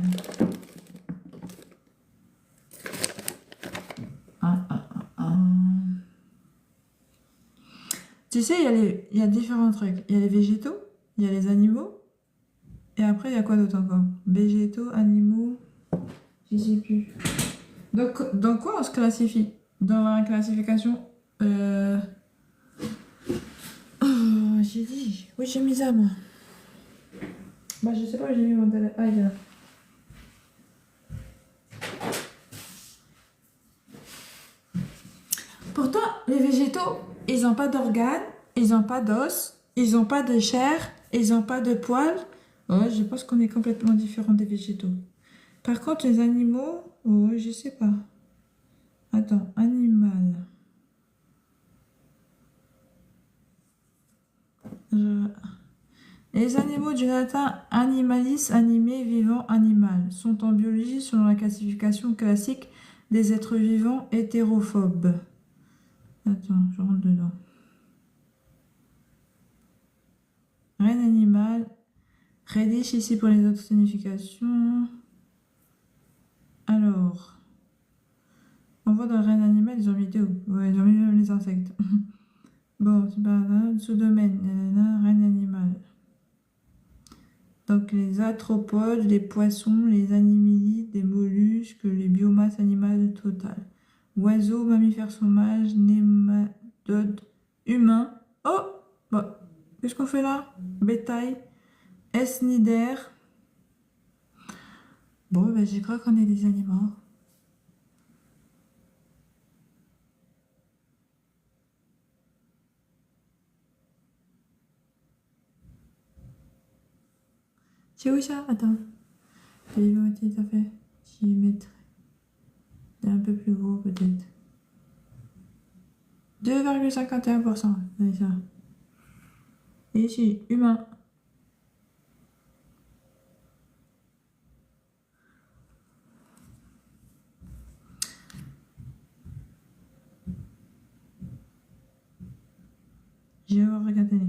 Tu sais, il y a différents trucs. Il y a les végétaux, il y a les animaux, et après, il y a quoi d'autre encore? Végétaux, animaux, je sais plus. Donc, dans quoi on se classifie? Dans la classification... Oh, j'ai dit... Oui, j'ai mis ça, moi. Bah, je sais pas où j'ai mis mon téléphone. Ah, il est là. Pourtant, les végétaux, ils n'ont pas d'organes, ils n'ont pas d'os, ils n'ont pas de chair, ils n'ont pas de poils. Ouais, je pense qu'on est complètement différent des végétaux. Par contre, les animaux, oh, je sais pas. Attends, animal. Les animaux du latin animalis, animé, vivant, animal, sont en biologie selon la classification classique des êtres vivants hétérophobes. Attends, je rentre dedans. Règne animal. Reddish ici pour les autres significations. Alors, on voit dans le règne animal, ils ont mis tout. Ouais, ils ont mis même les insectes. Bon, c'est pas grave. Sous-domaine, règne animal. Donc les arthropodes, les poissons, les animalides, les mollusques, les biomasses animales totales. Oiseaux, mammifères sauvages, nématodes, humains. Oh, bah, qu'est-ce qu'on fait là? Bétail, esnidaires. Bon, ben, je crois qu'on est des animaux. C'est où ça? Attends. Je vais voir tout à fait. J'y mettrai. C'est un peu plus gros peut-être. 2,51%. C'est ça. Et ici, humain. Je vais regarder.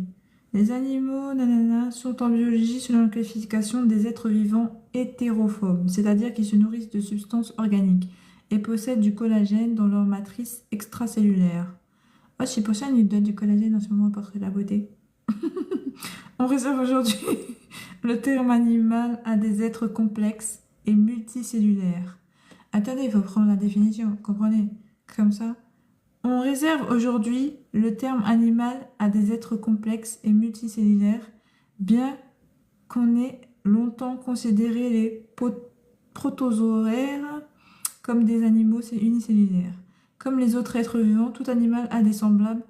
Les animaux, nanana, sont en biologie selon la classification des êtres vivants hétérophobes, c'est-à-dire qu'ils se nourrissent de substances organiques et possèdent du collagène dans leur matrice extracellulaire. Oh, je sais pas ça, ils donnent du collagène en ce moment pour la beauté. On réserve aujourd'hui le terme animal à des êtres complexes et multicellulaire. Attendez, il faut prendre la définition, comprenez? Comme ça. On réserve aujourd'hui le terme animal à des êtres complexes et multicellulaires, bien qu'on ait longtemps considéré les protozoaires comme des animaux unicellulaires. Comme les autres êtres vivants, tout animal a des semblables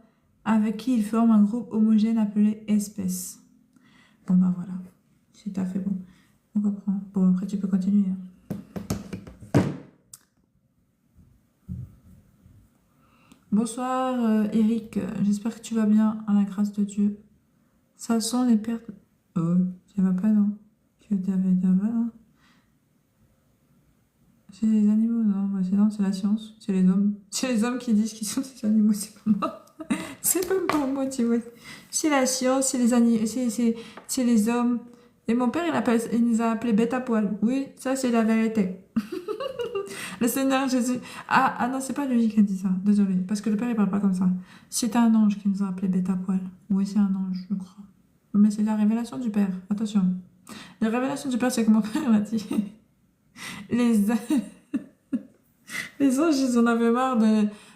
avec qui il forme un groupe homogène appelé espèce. Bon ben voilà, c'est tout à fait bon. On comprend. Bon après tu peux continuer. Bonsoir Eric, j'espère que tu vas bien, à la grâce de Dieu. Ça sent les pertes... Oh, ça va pas non? C'est les animaux, non, non, c'est la science, c'est les hommes. C'est les hommes qui disent qu'ils sont des animaux, c'est pas moi. C'est même pas moi, tu vois. C'est la science, c'est les animaux, c'est les hommes. Et mon père, il nous a appelés bêtes à poil. Oui, ça c'est la vérité. Le Seigneur Jésus. Ah non, c'est pas lui qui a dit ça. Désolé. Parce que le Père, il parle pas comme ça. C'est un ange qui nous a appelés bêtes à poil. Oui, c'est un ange, je crois. Mais c'est la révélation du Père. Attention. La révélation du Père, c'est que mon Père m'a dit. Les, les anges, ils en avaient marre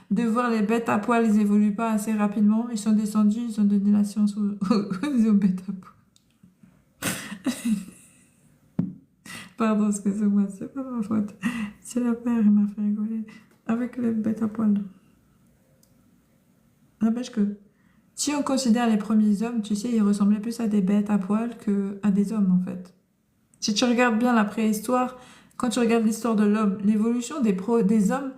de voir les bêtes à poil. Ils évoluent pas assez rapidement. Ils sont descendus, ils ont donné la science aux bêtes à poil. Pardon, excusez-moi, c'est pas ma faute. C'est le Père, il m'a fait rigoler. Avec les bêtes à poil. N'empêche que, si on considère les premiers hommes, tu sais, ils ressemblaient plus à des bêtes à poil qu'à des hommes, en fait. Si tu regardes bien la préhistoire, quand tu regardes l'histoire de l'homme, l'évolution des hommes,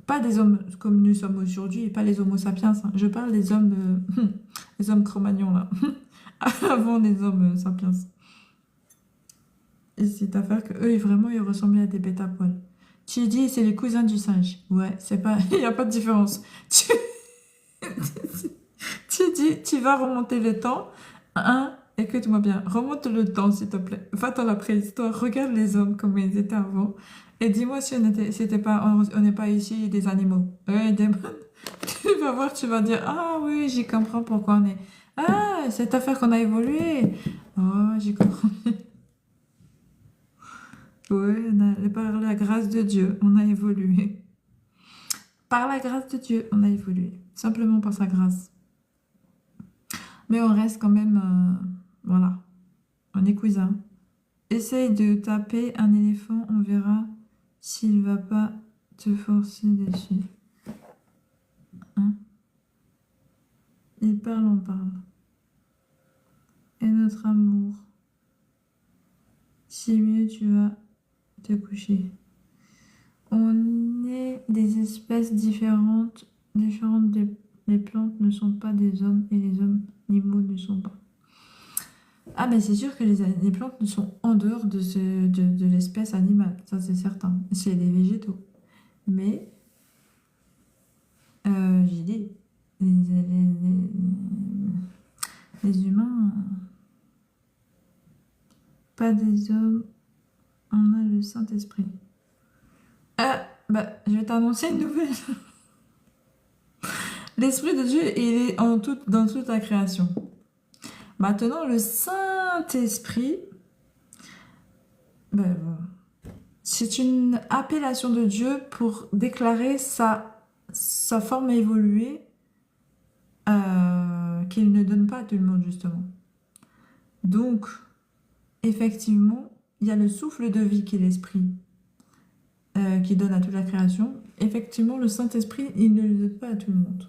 pas des hommes comme nous sommes aujourd'hui, pas les homo sapiens, hein. Je parle des hommes, les hommes Cro-Magnons, là, avant les hommes sapiens. Et c'est à faire que eux, vraiment, ils ressemblaient à des bêtes à poil. Tu dis, c'est les cousins du singe. Ouais, c'est pas, il n'y a pas de différence. Tu dis, tu vas remonter le temps. Hein, écoute-moi bien, remonte le temps, s'il te plaît. Va dans la préhistoire, regarde les hommes comme ils étaient avant. Et dis-moi si on n'est pas ici des animaux. Ouais, tu vas voir, tu vas dire, ah oui, j'y comprends pourquoi on est. Ah, cette affaire qu'on a évolué. Oh, j'y comprends. Oui, par la grâce de Dieu, on a évolué. Par la grâce de Dieu, on a évolué. Simplement par sa grâce. Mais on reste quand même... voilà. On est cousins. Essaye de taper un éléphant, on verra s'il va pas te forcer dessus. Hein? Il parle, on parle. Et notre amour. Si mieux tu vas te coucher. On est des espèces différentes. Les plantes ne sont pas des hommes et les hommes animaux ne sont pas. Ah ben c'est sûr que les plantes sont en dehors de l'espèce animale, ça c'est certain. C'est les végétaux. Mais, j'ai dit, les humains, pas des hommes, on a le Saint-Esprit. Ah, bah je vais t'annoncer une nouvelle. L'Esprit de Dieu, il est dans toute la création. Maintenant, le Saint-Esprit, ben, c'est une appellation de Dieu pour déclarer sa forme évoluée qu'il ne donne pas à tout le monde, justement. Donc, effectivement, il y a le souffle de vie qui est l'Esprit, qui donne à toute la création. Effectivement, le Saint-Esprit, il ne le donne pas à tout le monde.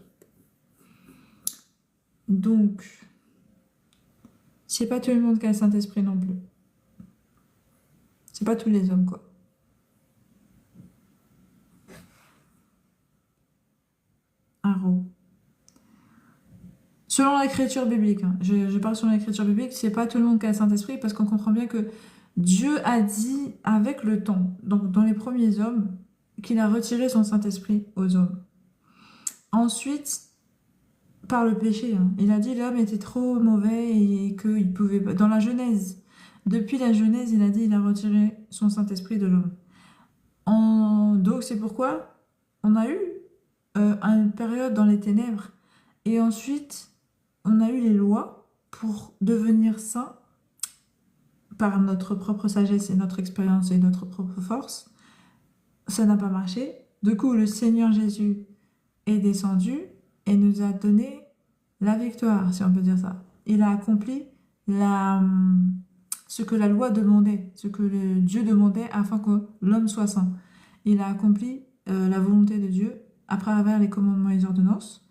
Donc, c'est pas tout le monde qui a le Saint-Esprit non plus. C'est pas tous les hommes, quoi. Arrow. Selon l'écriture biblique, hein, je parle selon l'écriture biblique, c'est pas tout le monde qui a le Saint-Esprit parce qu'on comprend bien que Dieu a dit avec le temps, donc dans les premiers hommes, qu'il a retiré son Saint-Esprit aux hommes. Ensuite, par le péché, hein, il a dit l'homme était trop mauvais et qu'il pouvait pas. Dans la Genèse, depuis la Genèse, il a dit il a retiré son Saint-Esprit de l'homme. Donc c'est pourquoi on a eu une période dans les ténèbres et ensuite on a eu les lois pour devenir saint par notre propre sagesse et notre expérience et notre propre force. Ça n'a pas marché. Du coup, le Seigneur Jésus est descendu et nous a donné la victoire, si on peut dire ça. Il a accompli ce que la loi demandait, ce que le Dieu demandait afin que l'homme soit saint. Il a accompli la volonté de Dieu à travers les commandements et les ordonnances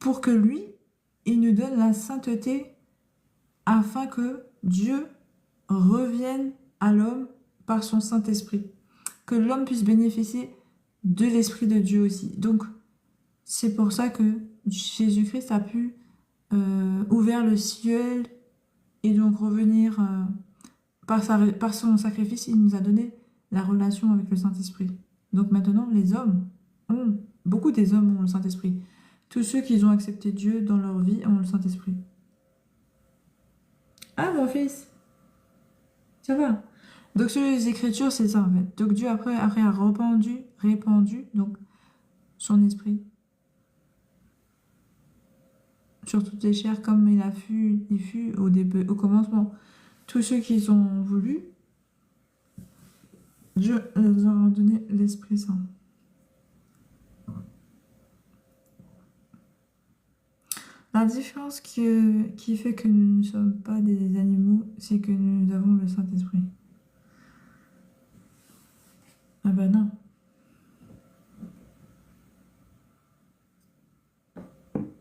pour que lui, il nous donne la sainteté afin que Dieu revienne à l'homme par son Saint-Esprit. Que l'homme puisse bénéficier de l'Esprit de Dieu aussi. Donc, c'est pour ça que Jésus-Christ a pu ouvrir le ciel et donc revenir par son sacrifice, il nous a donné la relation avec le Saint-Esprit. Donc maintenant, beaucoup des hommes ont le Saint-Esprit. Tous ceux qui ont accepté Dieu dans leur vie ont le Saint-Esprit. Ah, mon fils, ça va. Donc sur les Écritures, c'est ça en fait. Donc Dieu après a répandu donc son esprit sur toutes les chairs comme il fut au début, au commencement. Tous ceux qui ont voulu, Dieu leur a donné l'Esprit Saint. La différence qui fait que nous ne sommes pas des animaux, c'est que nous avons le Saint-Esprit. Ah ben non.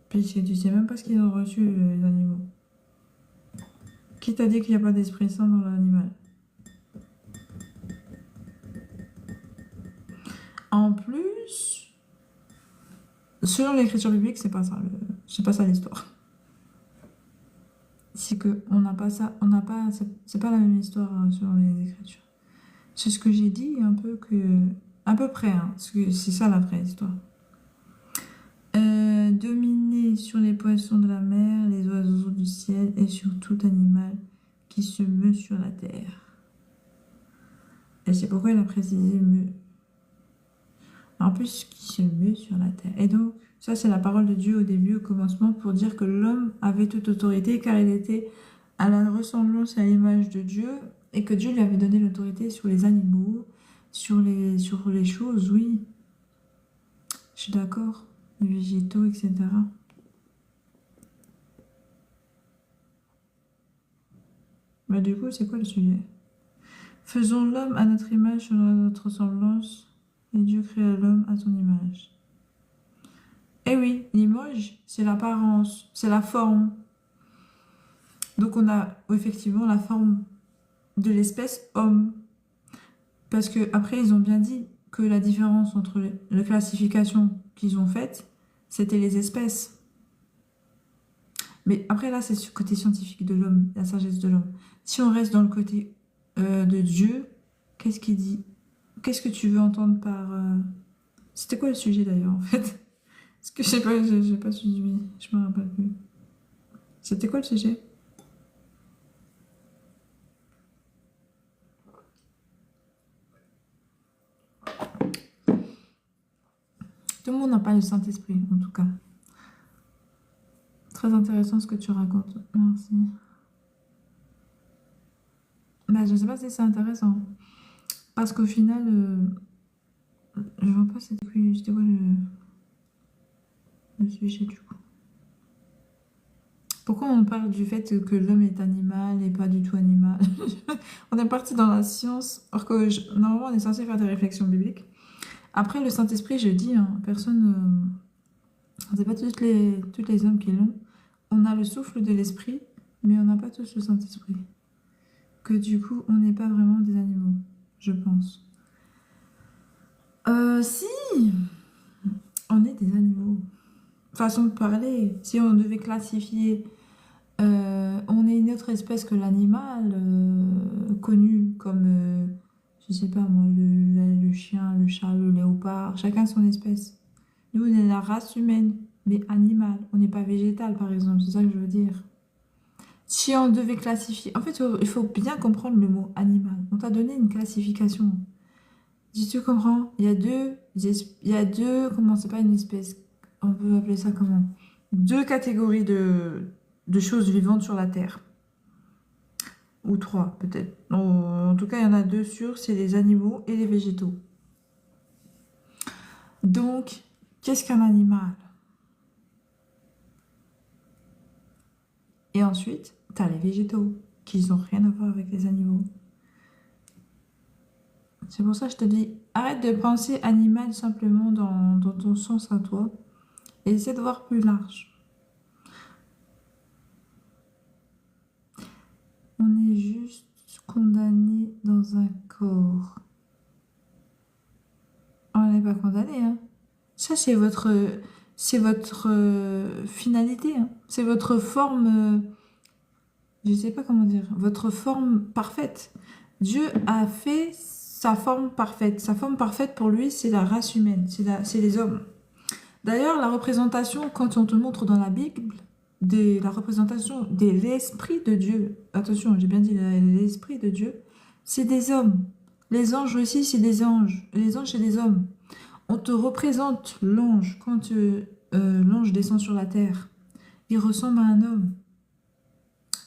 Puisque tu sais même pas ce qu'ils ont reçu, les animaux. Qui t'a dit qu'il n'y a pas d'Esprit Saint dans l'animal? En plus, selon l'écriture biblique, c'est pas ça, c'est pas ça l'histoire. C'est que on n'a pas ça, c'est pas la même histoire selon les écritures. C'est ce que j'ai dit à peu près, hein, parce que c'est ça la vraie histoire. Dominer sur les poissons de la mer, les oiseaux du ciel et sur tout animal qui se meut sur la terre. Et c'est pourquoi il a précisé meut. En plus, qui se meut sur la terre. Et donc, ça c'est la parole de Dieu au début, au commencement, pour dire que l'homme avait toute autorité car il était à la ressemblance et à l'image de Dieu et que Dieu lui avait donné l'autorité sur les animaux, sur les choses, oui. Je suis d'accord. Les végétaux, etc. Mais du coup, c'est quoi le sujet? Faisons l'homme à notre image, selon notre ressemblance, et Dieu créa l'homme à son image. Eh oui, l'image, c'est l'apparence, c'est la forme. Donc on a effectivement la forme de l'espèce homme. Parce que après ils ont bien dit que la différence entre les classifications qu'ils ont faites, c'était les espèces. Mais après là, c'est ce côté scientifique de l'homme, la sagesse de l'homme. Si on reste dans le côté de Dieu, qu'est-ce qu'il dit? Qu'est-ce que tu veux entendre par... C'était quoi le sujet d'ailleurs en fait? Parce que je sais pas, j'ai pas suivi, je me rappelle plus. C'était quoi le sujet? Tout le monde n'a pas le Saint-Esprit, en tout cas. Très intéressant ce que tu racontes. Merci. Bah, je sais pas si c'est intéressant. Parce qu'au final, je vois pas c'était quoi le sujet du coup. Pourquoi on parle du fait que l'homme est animal et pas du tout animal? On est parti dans la science, alors que normalement on est censé faire des réflexions bibliques. Après, le Saint-Esprit, je dis, hein, personne, c'est pas toutes les hommes qui l'ont. On a le souffle de l'esprit, mais on n'a pas tous le Saint-Esprit. Que du coup, on n'est pas vraiment des animaux, je pense. Si, on est des animaux. Façon de parler, si on devait classifier, on est une autre espèce que l'animal, connu comme, je sais pas moi, le chien, le chat, le léopard, chacun son espèce. Nous, on est la race humaine, mais animale. On n'est pas végétal, par exemple, c'est ça que je veux dire. Si on devait classifier... En fait, il faut bien comprendre le mot animal. On t'a donné une classification. Si tu comprends, il y a deux, comment, c'est pas une espèce, on peut appeler ça comment? Deux catégories de choses vivantes sur la Terre. ou 3 peut-être. En tout cas, il y en a 2 sûrs, c'est les animaux et les végétaux. Donc, qu'est-ce qu'un animal? Et ensuite, tu as les végétaux, qui n'ont rien à voir avec les animaux. C'est pour ça que je te dis, arrête de penser animal simplement dans ton sens à toi, et essaie de voir plus large. On est juste condamné dans un corps. On n'est pas condamné, hein. Ça, c'est votre finalité, hein. C'est votre forme, je sais pas comment dire, votre forme parfaite. Dieu a fait sa forme parfaite. Sa forme parfaite pour lui, c'est la race humaine, c'est les hommes. D'ailleurs, la représentation, quand on te montre dans la Bible, la représentation de l'Esprit de Dieu, attention, j'ai bien dit l'Esprit de Dieu, c'est des hommes. Les anges aussi, c'est des anges. Les anges, c'est des hommes. On te représente l'ange quand l'ange descend sur la terre. Il ressemble à un homme.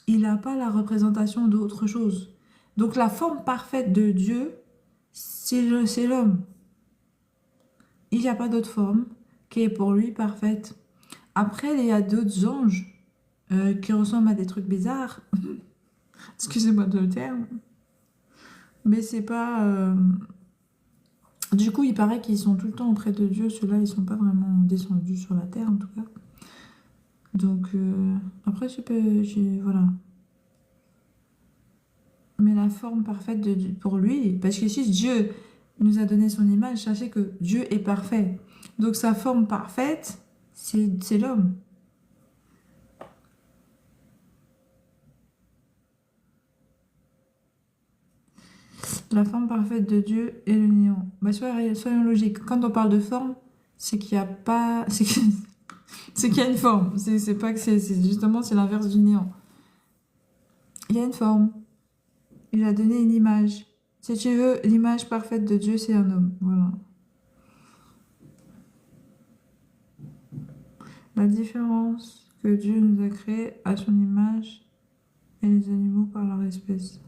Il n'a pas la représentation d'autre chose. Donc la forme parfaite de Dieu, c'est l'homme. Il n'y a pas d'autre forme qui est pour lui parfaite. Après, il y a d'autres anges qui ressemblent à des trucs bizarres. Excusez-moi de le terme. Mais c'est pas... Du coup, il paraît qu'ils sont tout le temps auprès de Dieu. Ceux-là, ils sont pas vraiment descendus sur la terre, en tout cas. Donc, après, voilà. Mais la forme parfaite pour lui, parce que si Dieu nous a donné son image, sachez que Dieu est parfait. Donc, sa forme parfaite, c'est l'homme. La forme parfaite de Dieu est le néant. Bah, soyons logiques. Quand on parle de forme, c'est qu'il n'y a pas... C'est qu'il y a une forme. C'est pas que justement, c'est l'inverse du néant. Il y a une forme. Il a donné une image. Si tu veux, l'image parfaite de Dieu, c'est un homme. Voilà. La différence que Dieu nous a créée à son image et les animaux par leur espèce.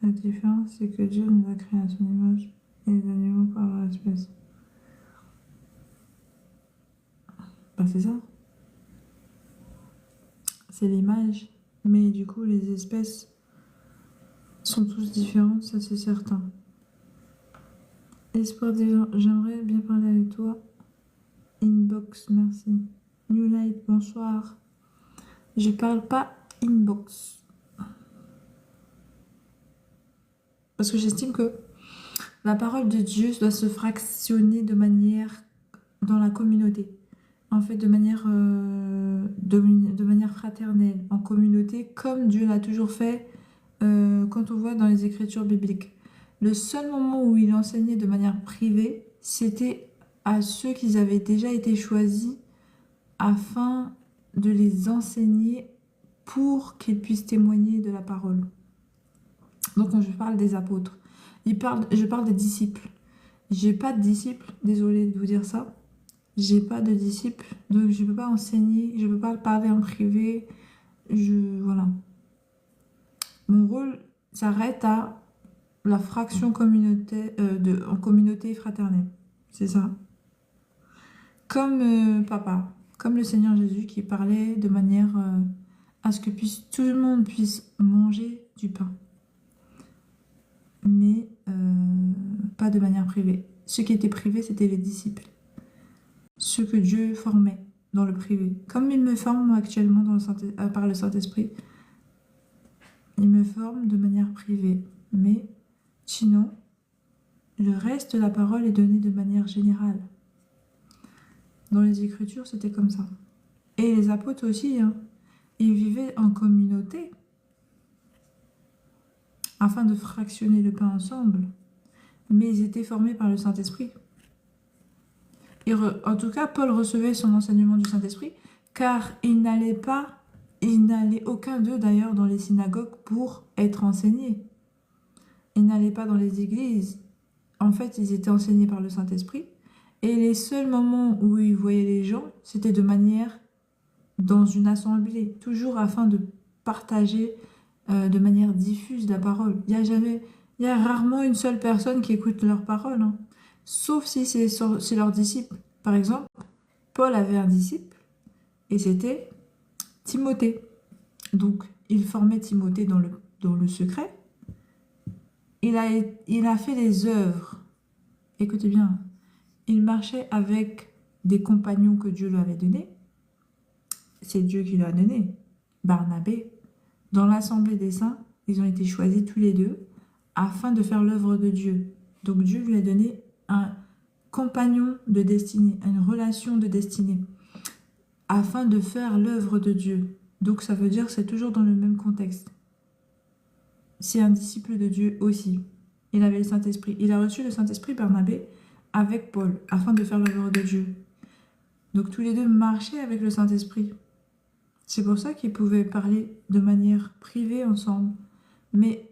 La différence, c'est que Dieu nous a créés à son image et les animaux par leur espèce. Bah, c'est ça. C'est l'image. Mais du coup, les espèces sont tous différentes, ça c'est certain. Espoir des gens, j'aimerais bien parler avec toi. Inbox, merci. New Light, bonsoir. Je parle pas inbox. Parce que j'estime que la parole de Dieu doit se fractionner de manière dans la communauté. En fait, de manière fraternelle, en communauté, comme Dieu l'a toujours fait quand on voit dans les écritures bibliques. Le seul moment où il enseignait de manière privée, c'était à ceux qui avaient déjà été choisis afin de les enseigner pour qu'ils puissent témoigner de la parole. Donc, quand je parle des apôtres, je parle des disciples. J'ai pas de disciples, désolée de vous dire ça. J'ai pas de disciples, donc je peux pas enseigner, je peux pas parler en privé. Voilà. Mon rôle s'arrête à la fraction en communauté fraternelle. C'est ça. Comme papa, comme le Seigneur Jésus qui parlait de manière à ce que tout le monde puisse manger du pain. Mais pas de manière privée. Ce qui était privé, c'était les disciples. Ceux que Dieu formait dans le privé. Comme il me forme actuellement par le Saint-Esprit, il me forme de manière privée. Mais sinon, le reste de la parole est donné de manière générale. Dans les Écritures, c'était comme ça. Et les apôtres aussi, hein, ils vivaient en communauté afin de fractionner le pain ensemble. Mais ils étaient formés par le Saint-Esprit. En tout cas, Paul recevait son enseignement du Saint-Esprit, car il n'allait aucun d'eux d'ailleurs dans les synagogues pour être enseigné. Ils n'allaient pas dans les églises. En fait, ils étaient enseignés par le Saint-Esprit. Et les seuls moments où ils voyaient les gens, c'était de manière dans une assemblée, toujours afin de partager de manière diffuse la parole. Il y a rarement une seule personne qui écoute leur parole, hein. Sauf si c'est leur disciple. Par exemple, Paul avait un disciple et c'était Timothée. Donc, il formait Timothée dans le secret. Il a fait des œuvres. Écoutez bien, il marchait avec des compagnons que Dieu lui avait donnés. C'est Dieu qui lui a donné. Barnabé. Dans l'assemblée des saints, ils ont été choisis tous les deux afin de faire l'œuvre de Dieu. Donc Dieu lui a donné un compagnon de destinée, une relation de destinée, afin de faire l'œuvre de Dieu. Donc ça veut dire que c'est toujours dans le même contexte. C'est un disciple de Dieu aussi. Il avait le Saint-Esprit. Il a reçu le Saint-Esprit, Barnabé, avec Paul, afin de faire l'œuvre de Dieu. Donc tous les deux marchaient avec le Saint-Esprit. C'est pour ça qu'ils pouvaient parler de manière privée ensemble. Mais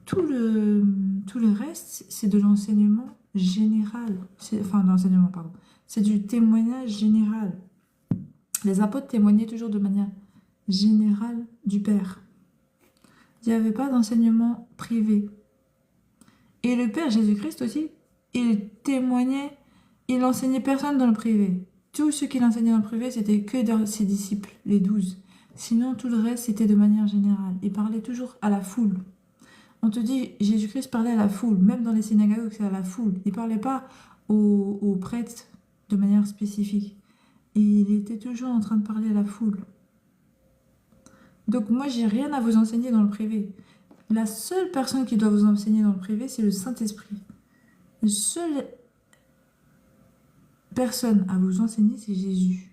tout le reste, c'est de l'enseignement général. Enfin, de l'enseignement, pardon. C'est du témoignage général. Les apôtres témoignaient toujours de manière générale du Père. Il n'y avait pas d'enseignement privé. Et le Père Jésus-Christ aussi, il témoignait, il n'enseignait personne dans le privé. Tout ce qu'il enseignait dans le privé, c'était que de ses disciples, les 12. Sinon, tout le reste, c'était de manière générale. Il parlait toujours à la foule. On te dit, Jésus-Christ parlait à la foule, même dans les synagogues, c'est à la foule. Il ne parlait pas aux prêtres de manière spécifique. Il était toujours en train de parler à la foule. Donc moi, j'ai rien à vous enseigner dans le privé. La seule personne qui doit vous enseigner dans le privé, c'est le Saint-Esprit. La seule personne à vous enseigner, c'est Jésus.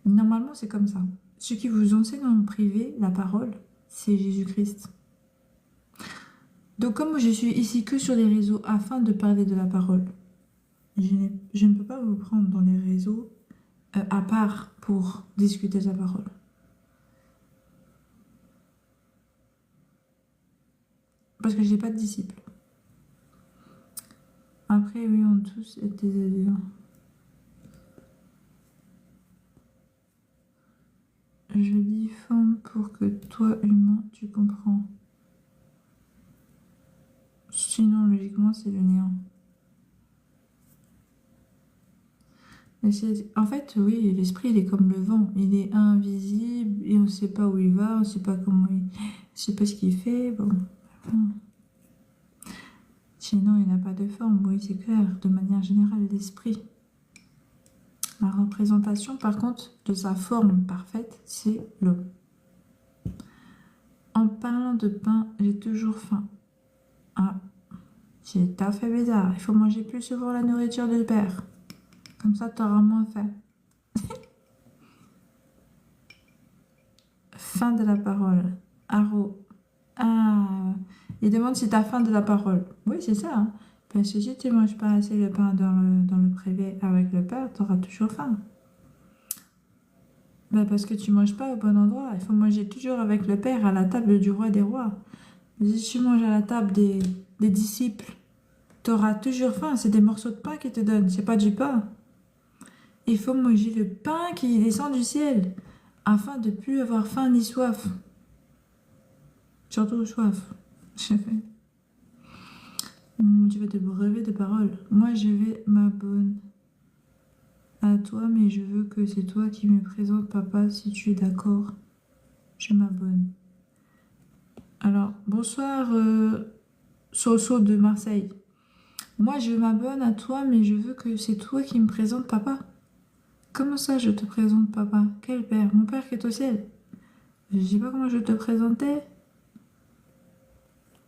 Normalement, c'est comme ça. Ce qui vous enseigne dans le privé, la parole, c'est Jésus-Christ. Donc comme je suis ici que sur les réseaux afin de parler de la parole, je ne peux pas vous prendre dans les réseaux à part pour discuter de la parole. Parce que je n'ai pas de disciples. Après, oui, on a tous été des élus. Je dis forme pour que toi, humain, tu comprends. Sinon, logiquement, c'est le néant. En fait, oui, l'esprit, il est comme le vent. Il est invisible et on ne sait pas où il va, on ne sait pas comment il... Je sais pas ce qu'il fait. Bon. Sinon, il n'a pas de forme. Oui, c'est clair. De manière générale, l'esprit. La représentation, par contre, de sa forme parfaite, c'est l'homme. En parlant de pain, j'ai toujours faim. Ah, c'est tout à fait bizarre. Il faut manger plus souvent la nourriture du Père. Comme ça, tu auras moins faim. Fin de la parole. Aro. Ah, il demande si tu as faim de la parole. Oui, c'est ça, hein. Parce que si tu ne manges pas assez le pain dans le privé avec le Père, tu auras toujours faim. Ben parce que tu ne manges pas au bon endroit. Il faut manger toujours avec le Père à la table du roi des rois. Mais si tu manges à la table des disciples, tu auras toujours faim. C'est des morceaux de pain qu'ils te donnent, c'est pas du pain. Il faut manger le pain qui descend du ciel afin de ne plus avoir faim ni soif. Surtout soif. Tu vas te brever de paroles. Moi, je vais m'abonner à toi, mais je veux que c'est toi qui me présentes, papa, si tu es d'accord. Je m'abonne. Alors, bonsoir, Soso de Marseille. Moi, je m'abonne à toi, mais je veux que c'est toi qui me présentes, papa. Comment ça, je te présente, papa? Quel père? Mon père qui est au ciel. Je sais pas comment je te présentais.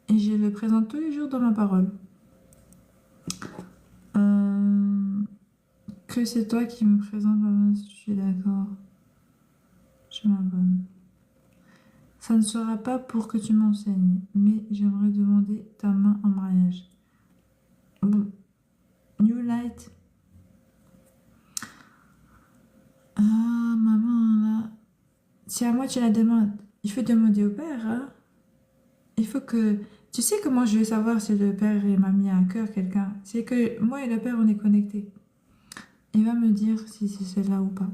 Et je le présente tous les jours dans ma parole. Que c'est toi qui me présente, si tu es d'accord. Je m'abonne. Ça ne sera pas pour que tu m'enseignes, mais j'aimerais demander ta main en mariage. Bon. New Light. Ah, maman, là. Si à moi tu la demandes, il faut demander au père, hein. Il faut que... Tu sais comment je vais savoir si le père m'a mis à cœur quelqu'un? C'est que moi et le père, on est connectés. Il va me dire si c'est celle-là ou pas.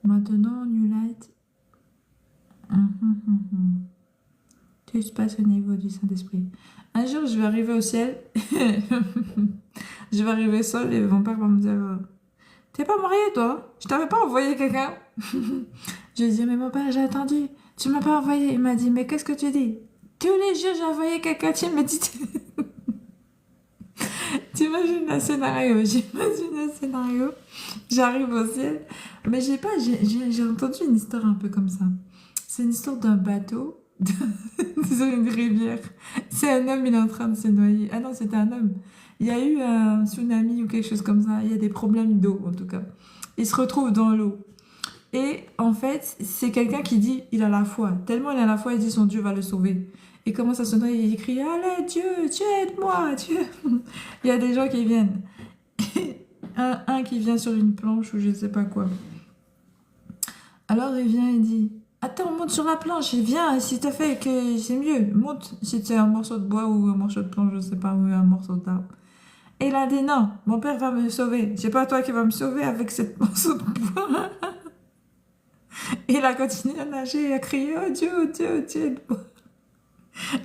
Maintenant, New Light. Tout se passe au niveau du Saint-Esprit. Un jour, je vais arriver au ciel. Je vais arriver seule et mon père va me dire t'es pas marié, toi? Je t'avais pas envoyé quelqu'un? Je lui dis mais mon père, j'ai attendu. Tu m'as pas envoyé. Il m'a dit mais qu'est-ce que tu dis? Tous les jours, j'ai envoyé quelqu'un. Tu me dis. T'imagines le scénario? J'imagine le scénario. J'arrive au ciel. Mais j'ai pas. J'ai entendu une histoire un peu comme ça. C'est une histoire d'un bateau sur une rivière. C'est un homme, il est en train de se noyer. Ah non, c'était un homme. Il y a eu un tsunami ou quelque chose comme ça. Il y a des problèmes d'eau, en tout cas. Il se retrouve dans l'eau. Et en fait, c'est quelqu'un qui dit, il a la foi. Tellement il a la foi, il dit son Dieu va le sauver. Il commence à se noyer, il crie, allez Dieu, Dieu aide-moi, Dieu. Il y a des gens qui viennent. Un qui vient sur une planche ou je sais pas quoi. Alors il vient et dit, attends, monte sur la planche et viens, si t'as fait que c'est mieux, monte. Si c'est un morceau de bois ou un morceau de planche, je sais pas, ou un morceau d'arbre. Et il a dit, non, mon père va me sauver. C'est pas toi qui vas me sauver avec cette morceau de bois. Et il a continué à nager et à crier, oh Dieu, oh Dieu, oh Dieu.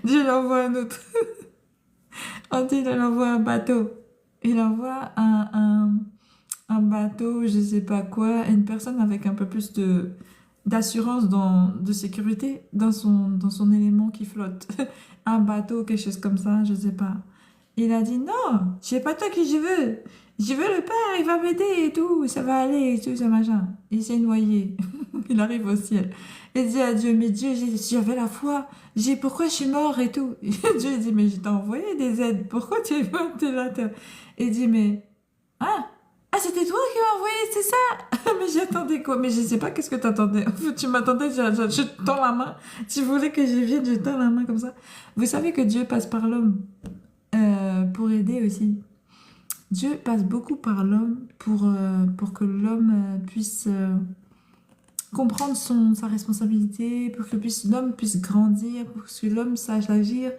Dieu lui envoie un autre. Ensuite, il envoie un bateau. Il envoie un bateau, je sais pas quoi, une personne avec un peu plus d'assurance, de sécurité dans son élément qui flotte. Un bateau, quelque chose comme ça, je sais pas. Il a dit non, c'est pas toi que je veux. Je veux le Père, il va m'aider et tout, ça va aller et tout, ça machin. Il s'est noyé. Il arrive au ciel. Il dit à Dieu, mais Dieu, j'avais la foi. Pourquoi je suis mort et tout. Et Dieu dit, mais je t'ai envoyé des aides. Pourquoi tu es mort de la terre? Il dit, mais ah, ah c'était toi qui m'as envoyé, c'est ça? Mais j'attendais quoi? Mais je sais pas qu'est-ce que t'attendais. En fait, tu m'attendais, je te tends la main. Tu voulais que je vienne, je tends la main comme ça. Vous savez que Dieu passe par l'homme pour aider aussi. Dieu passe beaucoup par l'homme pour que l'homme puisse comprendre sa responsabilité, pour que l'homme puisse grandir, pour que l'homme sache agir.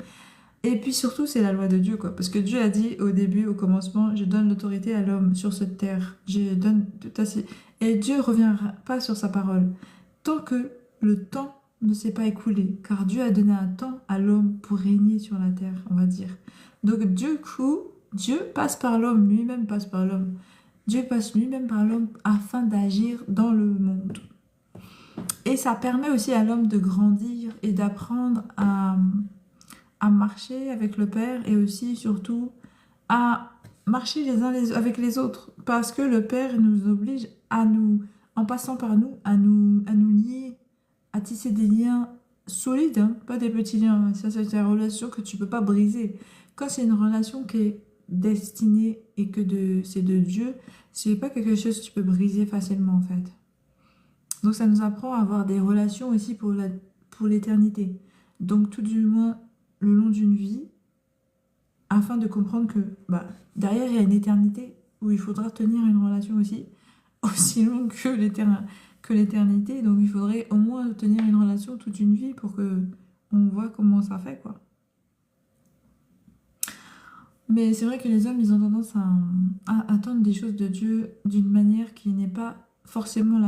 Et puis surtout, c'est la loi de Dieu, quoi. Parce que Dieu a dit au début, au commencement, je donne l'autorité à l'homme sur cette terre. Je donne tout à ses... Et Dieu ne reviendra pas sur sa parole tant que le temps ne s'est pas écoulé. Car Dieu a donné un temps à l'homme pour régner sur la terre, on va dire. Donc du coup, Dieu passe par l'homme, lui-même passe par l'homme. Dieu passe lui-même par l'homme afin d'agir dans le monde. Et ça permet aussi à l'homme de grandir et d'apprendre à marcher avec le Père et aussi, surtout, à marcher les uns avec les autres. Parce que le Père nous oblige à nous, en passant par nous, à nous lier, à tisser des liens solides, hein, pas des petits liens. Ça, c'est une relation que tu peux pas briser. Quand c'est une relation qui est destinée et que c'est de Dieu, c'est pas quelque chose que tu peux briser facilement, en fait. Donc ça nous apprend à avoir des relations aussi pour l'éternité. Donc tout du moins le long d'une vie, afin de comprendre que derrière il y a une éternité où il faudra tenir une relation aussi longue que l'éternité. Donc il faudrait au moins tenir une relation toute une vie pour que on voit comment ça fait, quoi. Mais c'est vrai que les hommes, ils ont tendance à attendre des choses de Dieu d'une manière qui n'est pas forcément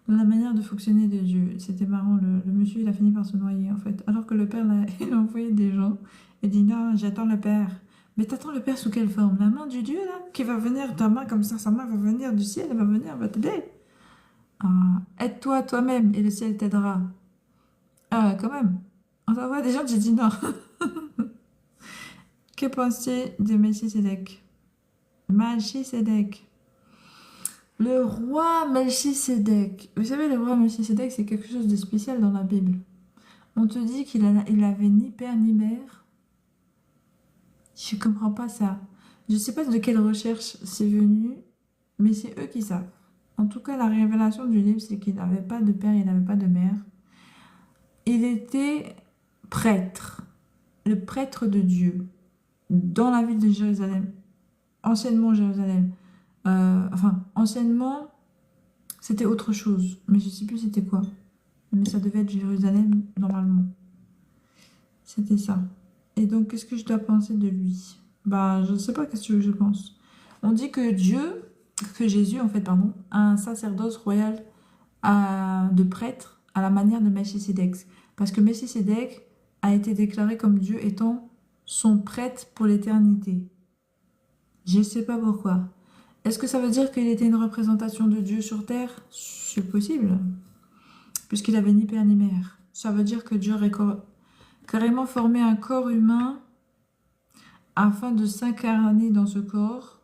la manière de fonctionner de Dieu. C'était marrant, le monsieur, il a fini par se noyer, en fait. Alors que le père, là, il a envoyé des gens et dit, non, j'attends le père. Mais t'attends le père sous quelle forme? La main du Dieu, là, qui va venir, ta main comme ça, sa main va venir du ciel, elle va venir, elle va t'aider. Ah, aide-toi toi-même et le ciel t'aidera. Ah, quand même. On voit des gens, j'ai dit non. Que penses-tu de Melchisédek? Melchisédek. Le roi Melchisédek. Vous savez, le roi Melchisédek, c'est quelque chose de spécial dans la Bible. On te dit qu'il avait ni père ni mère. Je comprends pas ça. Je sais pas de quelle recherche c'est venu, mais c'est eux qui savent. En tout cas, la révélation du livre, c'est qu'il n'avait pas de père, il n'avait pas de mère. Il était prêtre, le prêtre de Dieu, dans la ville de Jérusalem, anciennement Jérusalem. Anciennement, c'était autre chose, mais je ne sais plus c'était quoi. Mais ça devait être Jérusalem, normalement. C'était ça. Et donc, qu'est-ce que je dois penser de lui? Je ne sais pas qu'est-ce que je pense. On dit que Dieu que Jésus, en fait, pardon, a un sacerdoce royal de prêtre à la manière de Melchisédek. Parce que Melchisédek a été déclaré comme Dieu étant son prêtre pour l'éternité. Je ne sais pas pourquoi. Est-ce que ça veut dire qu'il était une représentation de Dieu sur terre? C'est possible, puisqu'il avait ni père ni mère. Ça veut dire que Dieu aurait carrément formé un corps humain afin de s'incarner dans ce corps,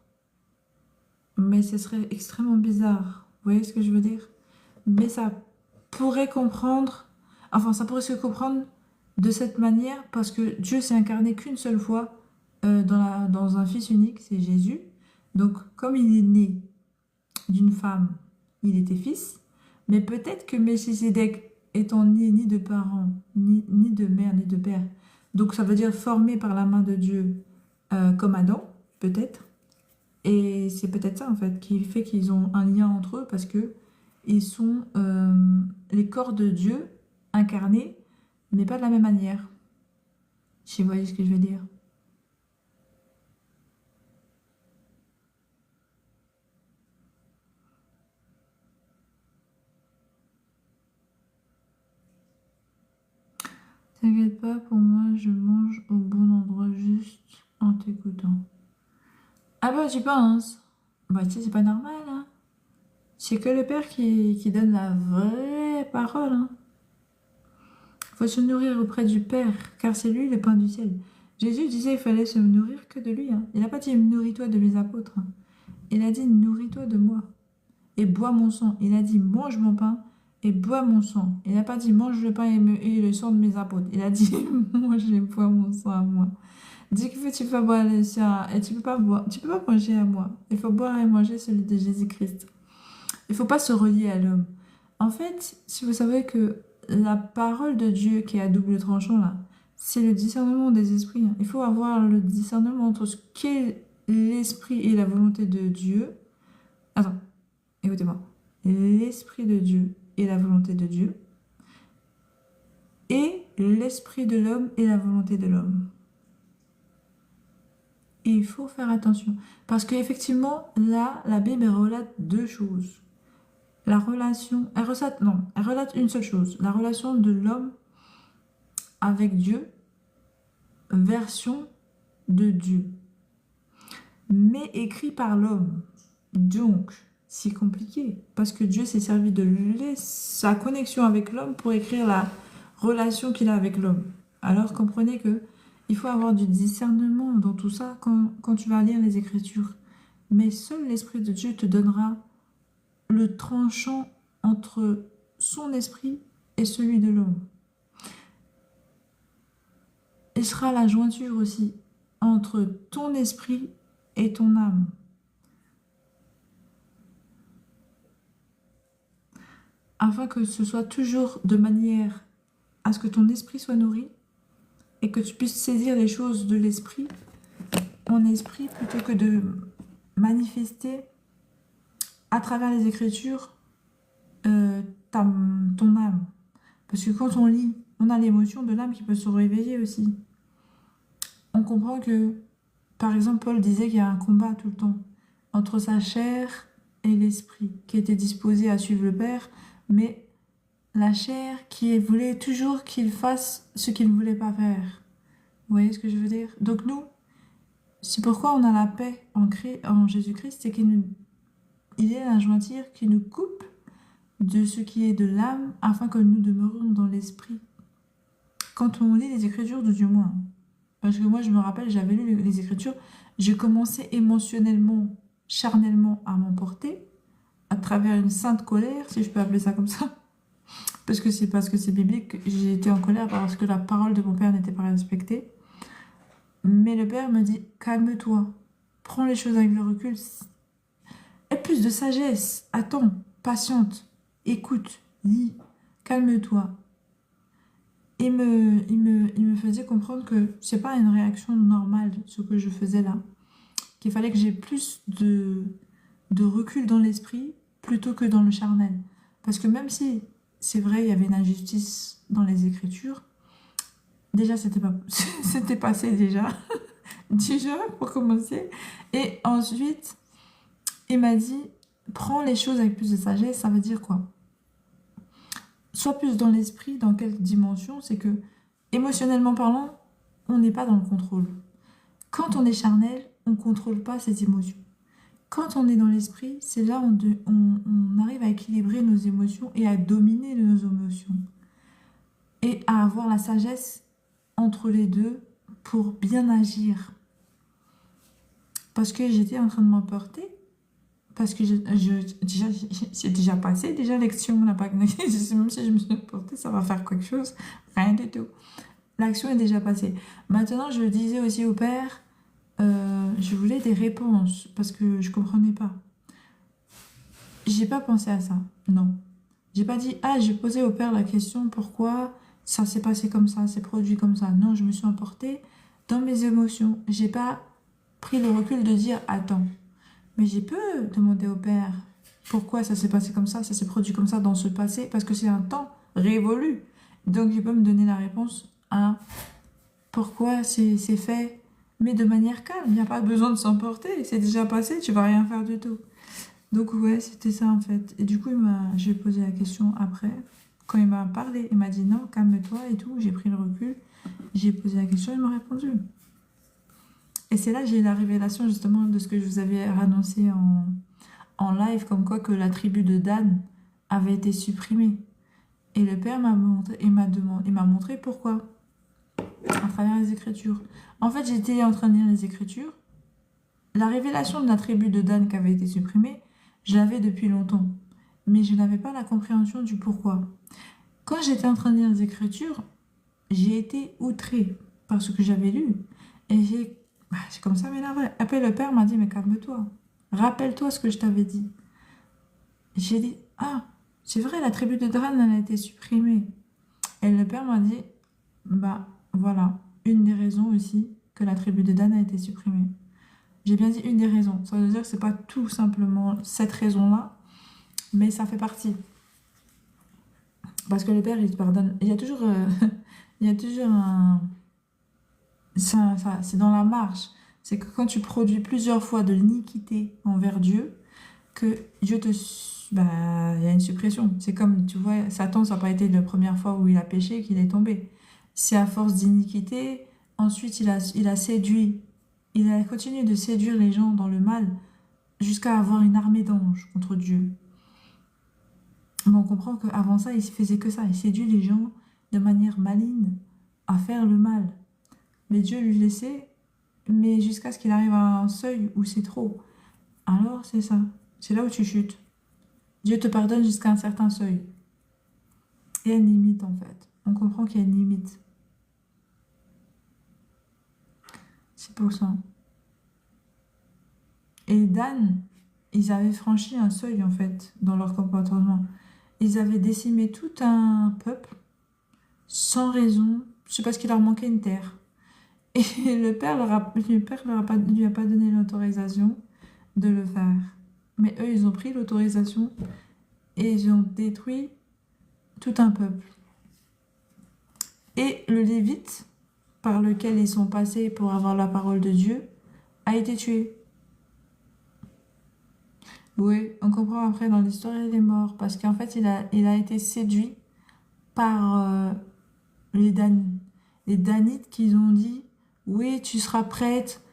mais ce serait extrêmement bizarre. Vous voyez ce que je veux dire? Mais ça pourrait comprendre, enfin ça pourrait se comprendre de cette manière parce que Dieu s'est incarné qu'une seule fois dans un fils unique, c'est Jésus. Donc comme il est né d'une femme, il était fils, mais peut-être que Melchisédek étant né ni de parents, ni de mère, ni de père, donc ça veut dire formé par la main de Dieu comme Adam, peut-être. Et c'est peut-être ça en fait qui fait qu'ils ont un lien entre eux parce que ils sont les corps de Dieu incarnés, mais pas de la même manière. Si vous voyez ce que je veux dire. T'inquiète pas, pour moi, je mange au bon endroit juste en t'écoutant. Ah bah, j'y pense. Bah, tu sais, c'est pas normal, hein. C'est que le Père qui donne la vraie parole, hein. Faut se nourrir auprès du Père, car c'est lui le pain du ciel. Jésus disait qu'il fallait se nourrir que de lui, hein. Il n'a pas dit nourris-toi de mes apôtres, hein. Il a dit nourris-toi de moi et bois mon sang. Il a dit mange mon pain et bois mon sang. Il n'a pas dit mange le pain et le sang de mes apôtres. Il a dit mange et bois mon sang à moi. Dis que tu peux boire le sien et tu peux pas manger à moi. Il faut boire et manger celui de Jésus-Christ. Il faut pas se relier à l'homme. En fait, si vous savez que la parole de Dieu qui est à double tranchant là, c'est le discernement des esprits, hein. Il faut avoir le discernement entre ce qu'est l'esprit et la volonté de Dieu. Attends, écoutez-moi. L'esprit de Dieu et la volonté de Dieu. Et l'esprit de l'homme et la volonté de l'homme. Et il faut faire attention. Parce qu'effectivement, là, la Bible relate deux choses. La relation, elle relate une seule chose. La relation de l'homme avec Dieu, version de Dieu. Mais écrit par l'homme. Donc, c'est compliqué. Parce que Dieu s'est servi de sa connexion avec l'homme pour écrire la relation qu'il a avec l'homme. Alors, comprenez que il faut avoir du discernement dans tout ça quand tu vas lire les Écritures. Mais seul l'Esprit de Dieu te donnera le tranchant entre son esprit et celui de l'homme. Il sera la jointure aussi entre ton esprit et ton âme. Afin que ce soit toujours de manière à ce que ton esprit soit nourri et que tu puisses saisir les choses de l'esprit en esprit plutôt que de manifester à travers les Écritures ton âme. Parce que quand on lit, on a l'émotion de l'âme qui peut se réveiller aussi. On comprend que, par exemple, Paul disait qu'il y a un combat tout le temps entre sa chair et l'esprit, qui était disposé à suivre le Père, mais la chair qui voulait toujours qu'il fasse ce qu'il ne voulait pas faire. Vous voyez ce que je veux dire? Donc nous, c'est pourquoi on a la paix en Jésus-Christ, c'est qu'il est un jointir qui nous coupe de ce qui est de l'âme, afin que nous demeurions dans l'esprit. Quand on lit les Écritures, de Dieu moins. Parce que moi, je me rappelle, j'avais lu les Écritures, j'ai commencé émotionnellement, charnellement à m'emporter, à travers une sainte colère, si je peux appeler ça comme ça. Parce que c'est biblique, j'ai été en colère parce que la parole de mon père n'était pas respectée. Mais le père me dit, calme-toi, prends les choses avec le recul, aie plus de sagesse, attends, patiente, écoute, lis, calme-toi. Il me faisait comprendre que c'est pas une réaction normale, ce que je faisais là. Qu'il fallait que j'ai plus de recul dans l'esprit plutôt que dans le charnel. Parce que même si, c'est vrai, il y avait une injustice dans les Écritures, déjà, c'était passé déjà. Déjà, pour commencer. Et ensuite, Il m'a dit, prends les choses avec plus de sagesse, ça veut dire quoi? Sois plus dans l'esprit, dans quelle dimension? C'est que, émotionnellement parlant, on n'est pas dans le contrôle. Quand on est charnel, on ne contrôle pas ses émotions. Quand on est dans l'esprit, c'est là où on arrive à équilibrer nos émotions et à dominer nos émotions. Et à avoir la sagesse entre les deux pour bien agir. Parce que j'étais en train de m'emporter. Parce que c'est déjà passé, déjà l'action n'a pas... Même si je me suis emportée, ça va faire quelque chose. Rien du tout. L'action est déjà passée. Maintenant, je disais aussi au père, je voulais des réponses parce que je comprenais pas. J'ai pas pensé à ça, non. J'ai pas dit, ah, j'ai posé au père la question, pourquoi ça s'est passé comme ça, s'est produit comme ça. Non, je me suis emportée dans mes émotions. J'ai pas pris le recul de dire, attends, mais j'ai pu demander au père pourquoi ça s'est passé comme ça s'est produit comme ça dans ce passé, parce que c'est un temps révolu. Donc, il peut me donner la réponse à pourquoi c'est fait, mais de manière calme. Il n'y a pas besoin de s'emporter, c'est déjà passé, tu vas rien faire du tout. Donc, ouais, c'était ça en fait. Et du coup, j'ai posé la question après. Quand il m'a parlé, il m'a dit non, calme-toi et tout. J'ai pris le recul, j'ai posé la question, il m'a répondu. Et c'est là que j'ai eu la révélation justement de ce que je vous avais annoncé en live, comme quoi que la tribu de Dan avait été supprimée. Et le père m'a montré, il m'a montré pourquoi, à travers les Écritures. En fait, j'étais en train de lire les Écritures. La révélation de la tribu de Dan qui avait été supprimée, je l'avais depuis longtemps. Mais je n'avais pas la compréhension du pourquoi. Quand j'étais en train de lire les Écritures, j'ai été outrée par ce que j'avais lu. Et j'ai comme ça m'énervé. Après, le père m'a dit, mais calme-toi. Rappelle-toi ce que je t'avais dit. J'ai dit, ah, c'est vrai, la tribu de Dan, elle a été supprimée. Et le père m'a dit, bah voilà, une des raisons aussi que la tribu de Dan a été supprimée. J'ai bien dit une des raisons. Ça veut dire que c'est pas tout simplement cette raison-là, mais ça fait partie. Parce que le père, il te pardonne. Il y a toujours, il y a toujours un... c'est dans la marche. C'est que quand tu produis plusieurs fois de l'iniquité envers Dieu, que Dieu te... Bah, il y a une suppression. C'est comme, tu vois, Satan, ça n'a pas été la première fois où il a péché qu'il est tombé. C'est à force d'iniquité. Ensuite, il a séduit. Il a continué de séduire les gens dans le mal jusqu'à avoir une armée d'anges contre Dieu. Mais on comprend qu'avant ça, il ne faisait que ça. Il séduit les gens de manière maligne à faire le mal. Mais Dieu lui laissait, mais jusqu'à ce qu'il arrive à un seuil où c'est trop. Alors, c'est ça. C'est là où tu chutes. Dieu te pardonne jusqu'à un certain seuil. Il y a une limite, en fait. On comprend qu'il y a une limite. C'est pour ça. Et Dan, ils avaient franchi un seuil, en fait, dans leur comportement. Ils avaient décimé tout un peuple, sans raison, c'est parce qu'il leur manquait une terre. Et le père lui a pas donné l'autorisation de le faire. Mais eux, ils ont pris l'autorisation et ils ont détruit tout un peuple. Et le Lévite, par lequel ils sont passés pour avoir la parole de Dieu, a été tué. Oui, on comprend après dans l'histoire, il est mort. Parce qu'en fait, il a été séduit par les Danites qui ont dit, oui, tu seras prête,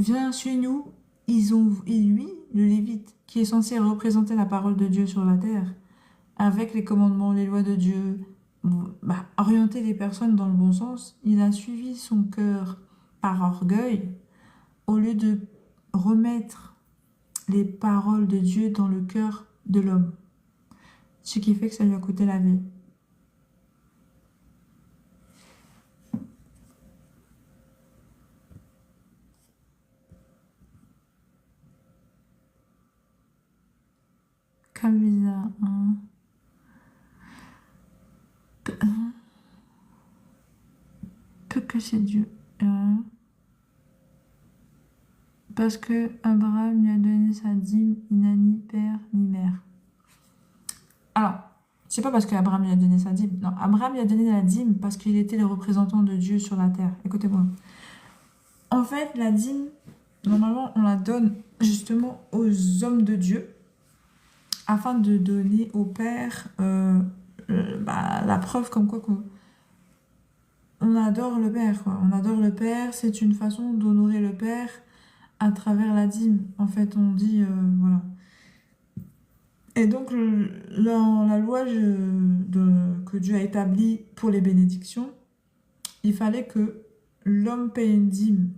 viens chez nous. Et lui, le Lévite, qui est censé représenter la parole de Dieu sur la terre, avec les commandements, les lois de Dieu, orienter les personnes dans le bon sens, il a suivi son cœur par orgueil, au lieu de remettre les paroles de Dieu dans le cœur de l'homme. Ce qui fait que ça lui a coûté la vie. Camilla, hein. Peu que c'est Dieu. Parce que Abraham lui a donné sa dîme, il n'a ni père ni mère. Alors, c'est pas parce qu'Abraham lui a donné sa dîme. Non, Abraham lui a donné la dîme parce qu'il était le représentant de Dieu sur la terre. Écoutez-moi. En fait, la dîme, normalement, on la donne justement aux hommes de Dieu afin de donner au Père la preuve comme quoi on adore le Père, quoi. On adore le Père, c'est une façon d'honorer le Père à travers la dîme. En fait, on dit, voilà. Et donc, dans la loi que Dieu a établie pour les bénédictions, il fallait que l'homme paye une dîme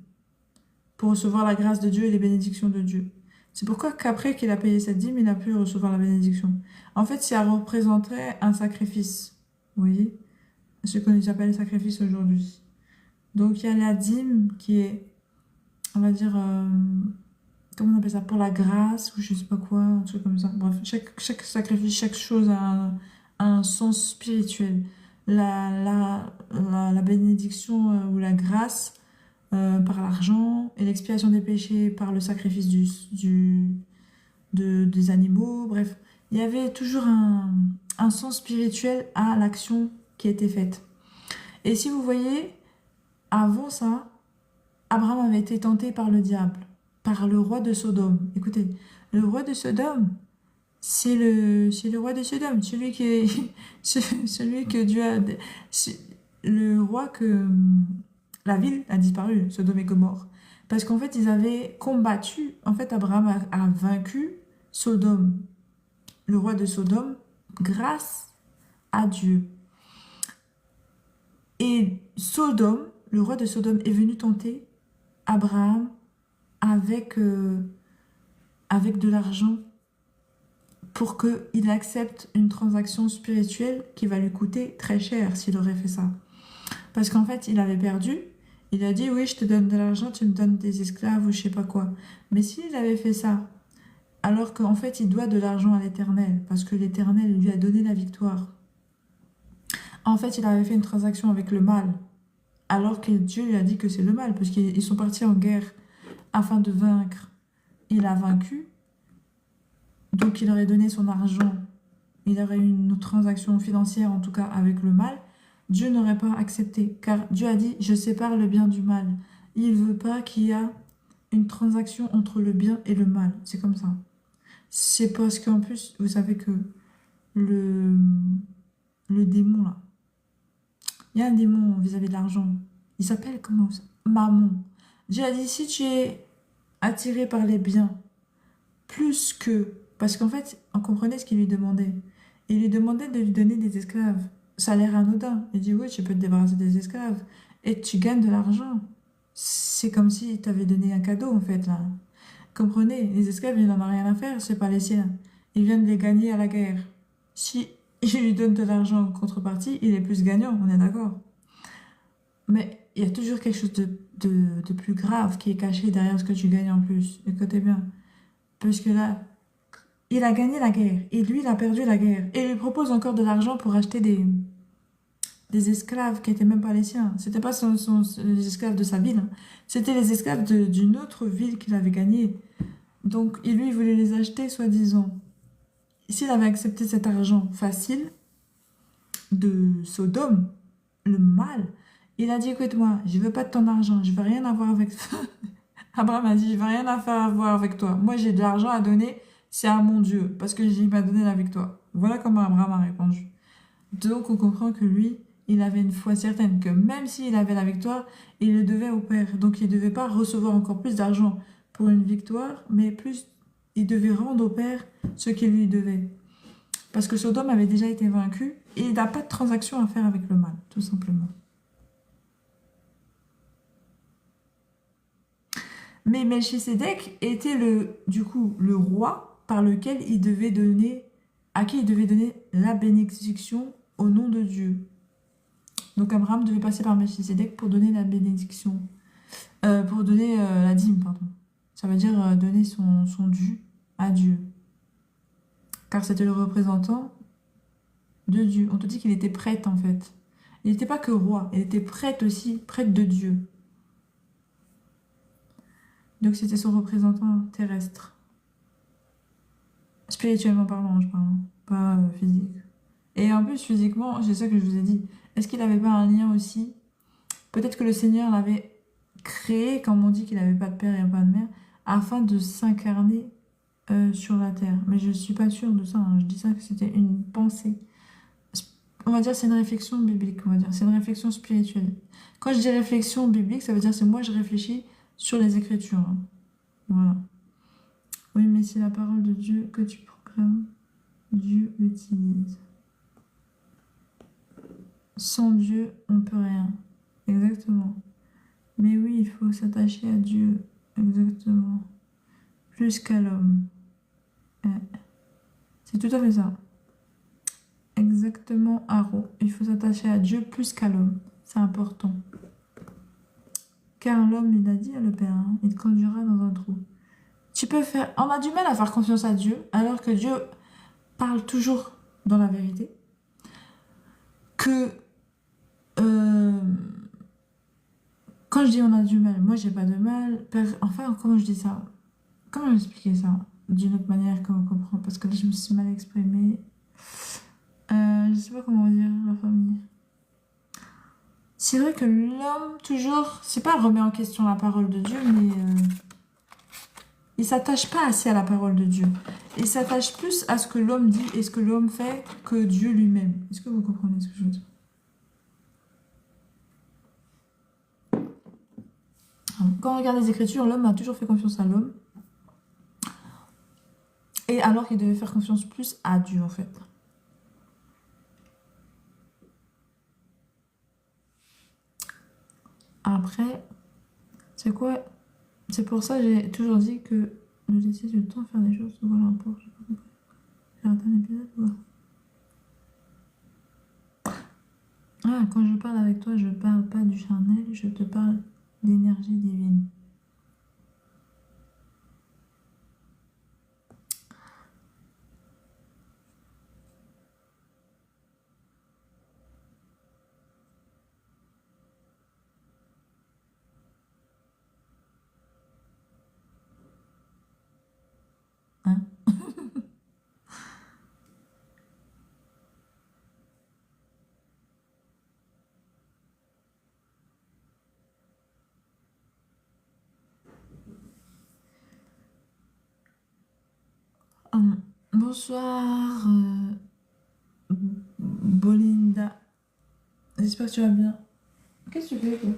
pour recevoir la grâce de Dieu et les bénédictions de Dieu. C'est pourquoi qu'après qu'il a payé cette dîme, il a pu recevoir la bénédiction. En fait, ça représentait un sacrifice. Vous voyez? Ce qu'on appelle le sacrifice aujourd'hui. Donc, il y a la dîme qui est, on va dire, comment on appelle ça, pour la grâce ou je sais pas quoi, un truc comme ça. Bref, chaque sacrifice, chaque chose a un sens spirituel. La bénédiction ou la grâce par l'argent et l'expiation des péchés par le sacrifice des animaux. Bref, il y avait toujours un sens spirituel à l'action qui était faite. Et si vous voyez, avant ça, Abraham avait été tenté par le diable, par le roi de Sodome. Écoutez, le roi de Sodome, c'est le roi de Sodome, celui qui est, celui que Dieu a, le roi que la ville a disparu, Sodome et Gomorrhe. Parce qu'en fait, ils avaient combattu, en fait, Abraham a vaincu Sodome, le roi de Sodome, grâce à Dieu. Et Sodome, le roi de Sodome est venu tenter Abraham avec de l'argent pour qu'il accepte une transaction spirituelle qui va lui coûter très cher s'il aurait fait ça. Parce qu'en fait, il avait perdu. Il a dit, oui, je te donne de l'argent, tu me donnes des esclaves ou je sais pas quoi. Mais s'il avait fait ça, alors qu'en fait, il doit de l'argent à l'Éternel, parce que l'Éternel lui a donné la victoire. En fait, il avait fait une transaction avec le mal, alors que Dieu lui a dit que c'est le mal, parce qu'ils sont partis en guerre afin de vaincre. Il a vaincu, donc il aurait donné son argent, il aurait eu une transaction financière en tout cas avec le mal. Dieu n'aurait pas accepté, car Dieu a dit, je sépare le bien du mal. Il ne veut pas qu'il y ait une transaction entre le bien et le mal. C'est comme ça. C'est parce qu'en plus, vous savez que le démon, là, il y a un démon vis-à-vis de l'argent. Il s'appelle comment ça? Mammon. Dieu a dit, si tu es attiré par les biens, plus que... Parce qu'en fait, on comprenait ce qu'il lui demandait. Il lui demandait de lui donner des esclaves. Ça a l'air anodin. Il dit, oui, tu peux te débarrasser des esclaves. Et tu gagnes de l'argent. C'est comme si tu avais donné un cadeau, en fait, là. Comprenez, les esclaves, il n'en a rien à faire, c'est pas les siens. Ils viennent les gagner à la guerre. Si il lui donne de l'argent en contrepartie, il est plus gagnant, on est d'accord. Mais il y a toujours quelque chose de plus grave qui est caché derrière ce que tu gagnes en plus. Écoutez bien. Parce que là, il a gagné la guerre et lui, il a perdu la guerre. Et il lui propose encore de l'argent pour acheter des esclaves qui n'étaient même pas les siens. C'était pas les esclaves de sa ville, hein. C'était les esclaves d'une autre ville qu'il avait gagnée. Donc, lui, il voulait les acheter, soi-disant. S'il avait accepté cet argent facile de Sodome, le mal, il a dit, écoute-moi, je veux pas de ton argent, je veux rien avoir avec toi. Abraham a dit, je veux rien à faire avoir avec toi. Moi, j'ai de l'argent à donner, c'est à mon Dieu, parce que il m'a donné la victoire. Voilà comment Abraham a répondu. Donc, on comprend que lui, il avait une foi certaine que même s'il avait la victoire, il le devait au Père. Donc, il ne devait pas recevoir encore plus d'argent pour une victoire, mais plus, il devait rendre au Père ce qu'il lui devait. Parce que Sodome avait déjà été vaincu et il n'a pas de transaction à faire avec le mal, tout simplement. Mais Melchisédek était du coup, le roi par lequel il devait donner, à qui il devait donner la bénédiction au nom de Dieu. Donc Abraham devait passer par Melchisédek pour donner la bénédiction, pour donner la dîme, pardon. Ça veut dire donner son dû à Dieu. Car c'était le représentant de Dieu. On te dit qu'il était prêtre en fait. Il n'était pas que roi, il était prêtre aussi, prêtre de Dieu. Donc c'était son représentant terrestre. Spirituellement parlant, je parle, pas physique. Et en plus, physiquement, c'est ça que je vous ai dit. Est-ce qu'il n'avait pas un lien aussi? Peut-être que le Seigneur l'avait créé, comme on dit qu'il n'avait pas de père et pas de mère, afin de s'incarner sur la terre. Mais je ne suis pas sûre de ça, hein. Je dis ça que c'était une pensée. On va dire c'est une réflexion biblique, on va dire. C'est une réflexion spirituelle. Quand je dis réflexion biblique, ça veut dire c'est moi je réfléchis sur les Écritures, hein. Voilà. Oui, mais c'est la parole de Dieu que tu proclames. Dieu l'utilise. Sans Dieu, on ne peut rien. Exactement. Mais oui, il faut s'attacher à Dieu. Exactement. Plus qu'à l'homme. C'est tout à fait ça. Exactement, Aro. Il faut s'attacher à Dieu plus qu'à l'homme. C'est important. Car l'homme, il a dit à le Père, hein, il te conduira dans un trou. Tu peux faire... On a du mal à faire confiance à Dieu, alors que Dieu parle toujours dans la vérité. Que... quand je dis on a du mal, moi j'ai pas de mal. Enfin, comment je dis ça? Comment expliquer ça d'une autre manière qu'on comprend? Parce que là, je me suis mal exprimée. Je sais pas comment dire, la famille. C'est vrai que l'homme, toujours, c'est pas remet en question la parole de Dieu, mais il s'attache pas assez à la parole de Dieu. Il s'attache plus à ce que l'homme dit et ce que l'homme fait que Dieu lui-même. Est-ce que vous comprenez ce que je veux dire? Quand on regarde les Écritures, l'homme a toujours fait confiance à l'homme. Et alors qu'il devait faire confiance plus à Dieu, en fait. Après, c'est quoi? C'est pour ça que j'ai toujours dit que de laisser du temps faire des choses, voilà un peu. J'ai pas compris. J'ai raté un épisode ou pas? Ah, quand je parle avec toi, je parle pas du charnel, je te parle d'énergie divine. Hein? Bonsoir, Bolinda. J'espère que tu vas bien. Qu'est-ce que tu fais, toi?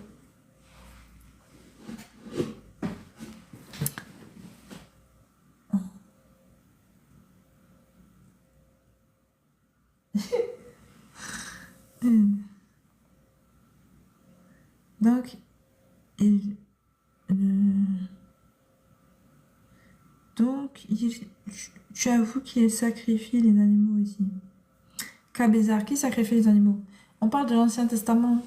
Donc, il, tu avoues qu'il sacrifie les animaux aussi. Cabézar, qui sacrifie les animaux? On parle de l'Ancien Testament.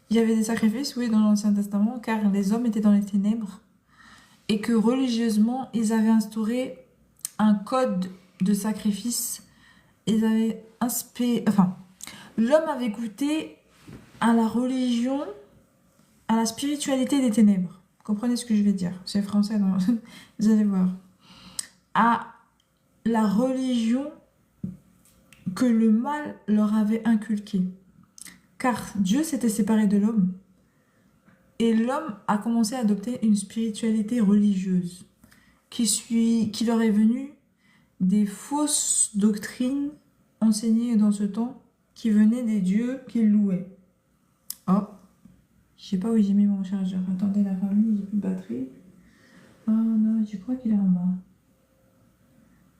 Il y avait des sacrifices, oui, dans l'Ancien Testament, car les hommes étaient dans les ténèbres et que religieusement, ils avaient instauré un code de sacrifice. Ils avaient inspiré... Enfin, l'homme avait goûté à la religion, à la spiritualité des ténèbres. Vous comprenez ce que je vais dire? C'est français, non? Vous allez voir. À la religion que le mal leur avait inculquée. Car Dieu s'était séparé de l'homme. Et l'homme a commencé à adopter une spiritualité religieuse qui leur est venue des fausses doctrines enseignées dans ce temps qui venaient des dieux qu'ils louaient. Oh, je sais pas où j'ai mis mon chargeur. Attendez, la famille, j'ai plus de batterie. Oh non, je crois qu'il est en bas.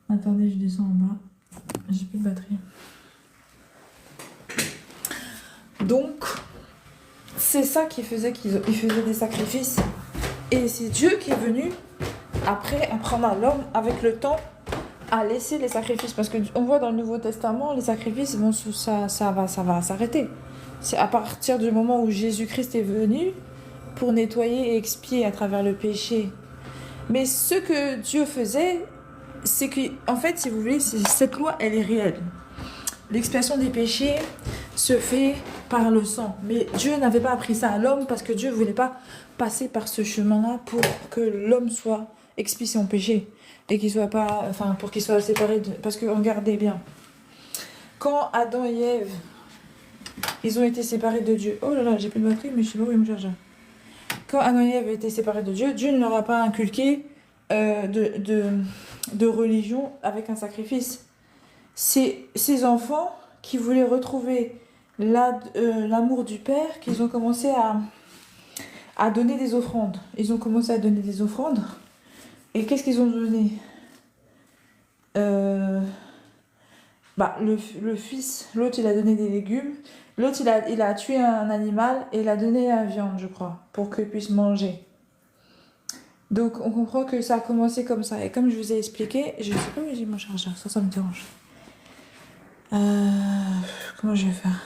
Attendez, je descends en bas. J'ai plus de batterie. Donc, c'est ça qui faisait qu'ils faisaient des sacrifices. Et c'est Dieu qui est venu, après, apprendre à l'homme, avec le temps, à laisser les sacrifices. Parce qu'on voit dans le Nouveau Testament, les sacrifices, ça va s'arrêter. C'est à partir du moment où Jésus-Christ est venu pour nettoyer et expier à travers le péché. Mais ce que Dieu faisait, c'est qu'en fait, si vous voulez, cette loi, elle est réelle. L'expiation des péchés se fait par le sang. Mais Dieu n'avait pas appris ça à l'homme parce que Dieu ne voulait pas passer par ce chemin-là pour que l'homme soit expié son péché et qu'il soit pas, enfin, pour qu'il soit séparé de... Parce que regardez bien, quand Adam et Ève, ils ont été séparés de Dieu. Oh là là, j'ai plus de batterie, mais je sais pas où est mon chargeur. quand Adam et Ève étaient séparés de Dieu, Dieu ne leur a pas inculqué de religion avec un sacrifice. C'est ces enfants qui voulaient retrouver l'amour du Père qu'ils ont commencé à donner des offrandes. Ils ont commencé à donner des offrandes. Et qu'est-ce qu'ils ont donné? Euh, le fils, l'autre il a donné des légumes, l'autre il a tué un animal et il a donné la viande, je crois, pour qu'il puisse manger. Donc on comprend que ça a commencé comme ça. Et comme je vous ai expliqué, je sais pas où j'ai mon chargeur, ça me dérange. Comment je vais faire?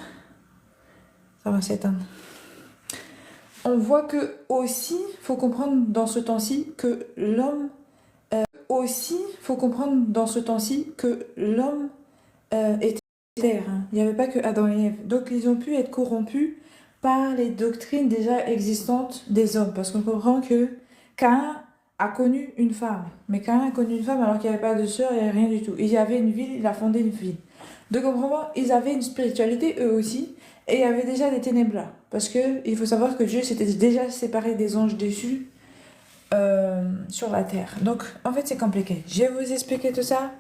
Ça va s'éteindre. On voit que aussi, faut comprendre dans ce temps-ci que l'homme était terre. Hein. Il n'y avait pas que Adam et Ève. Donc ils ont pu être corrompus par les doctrines déjà existantes des hommes. Parce qu'on comprend que Caïn a connu une femme. Mais Caïn a connu une femme alors qu'il n'y avait pas de sœur, il n'y avait rien du tout. Il y avait une ville, il a fondé une ville. Donc on comprend, ils avaient une spiritualité eux aussi. Et il y avait déjà des ténèbres là. Parce que il faut savoir que Dieu s'était déjà séparé des anges déçus sur la terre. Donc en fait c'est compliqué. Je vais vous expliquer tout ça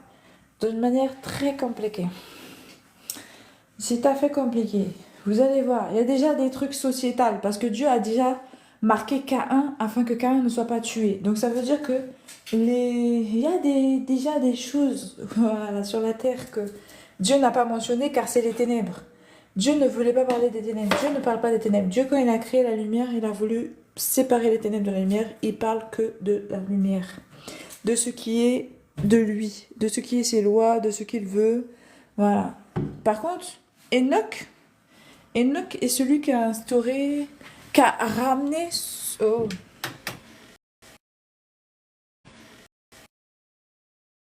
d'une manière très compliquée. C'est tout à fait compliqué. Vous allez voir, il y a déjà des trucs sociétals parce que Dieu a déjà marqué Caïn afin que Caïn ne soit pas tué. Donc ça veut dire que il y a déjà des choses voilà, sur la terre que Dieu n'a pas mentionné car c'est les ténèbres. Dieu ne voulait pas parler des ténèbres. Dieu ne parle pas des ténèbres. Dieu, quand il a créé la lumière, il a voulu séparer les ténèbres de la lumière. Il parle que de la lumière. De ce qui est de lui. De ce qui est ses lois, de ce qu'il veut. Voilà. Par contre, Enoch est celui qui a instauré, qui a ramené... Oh,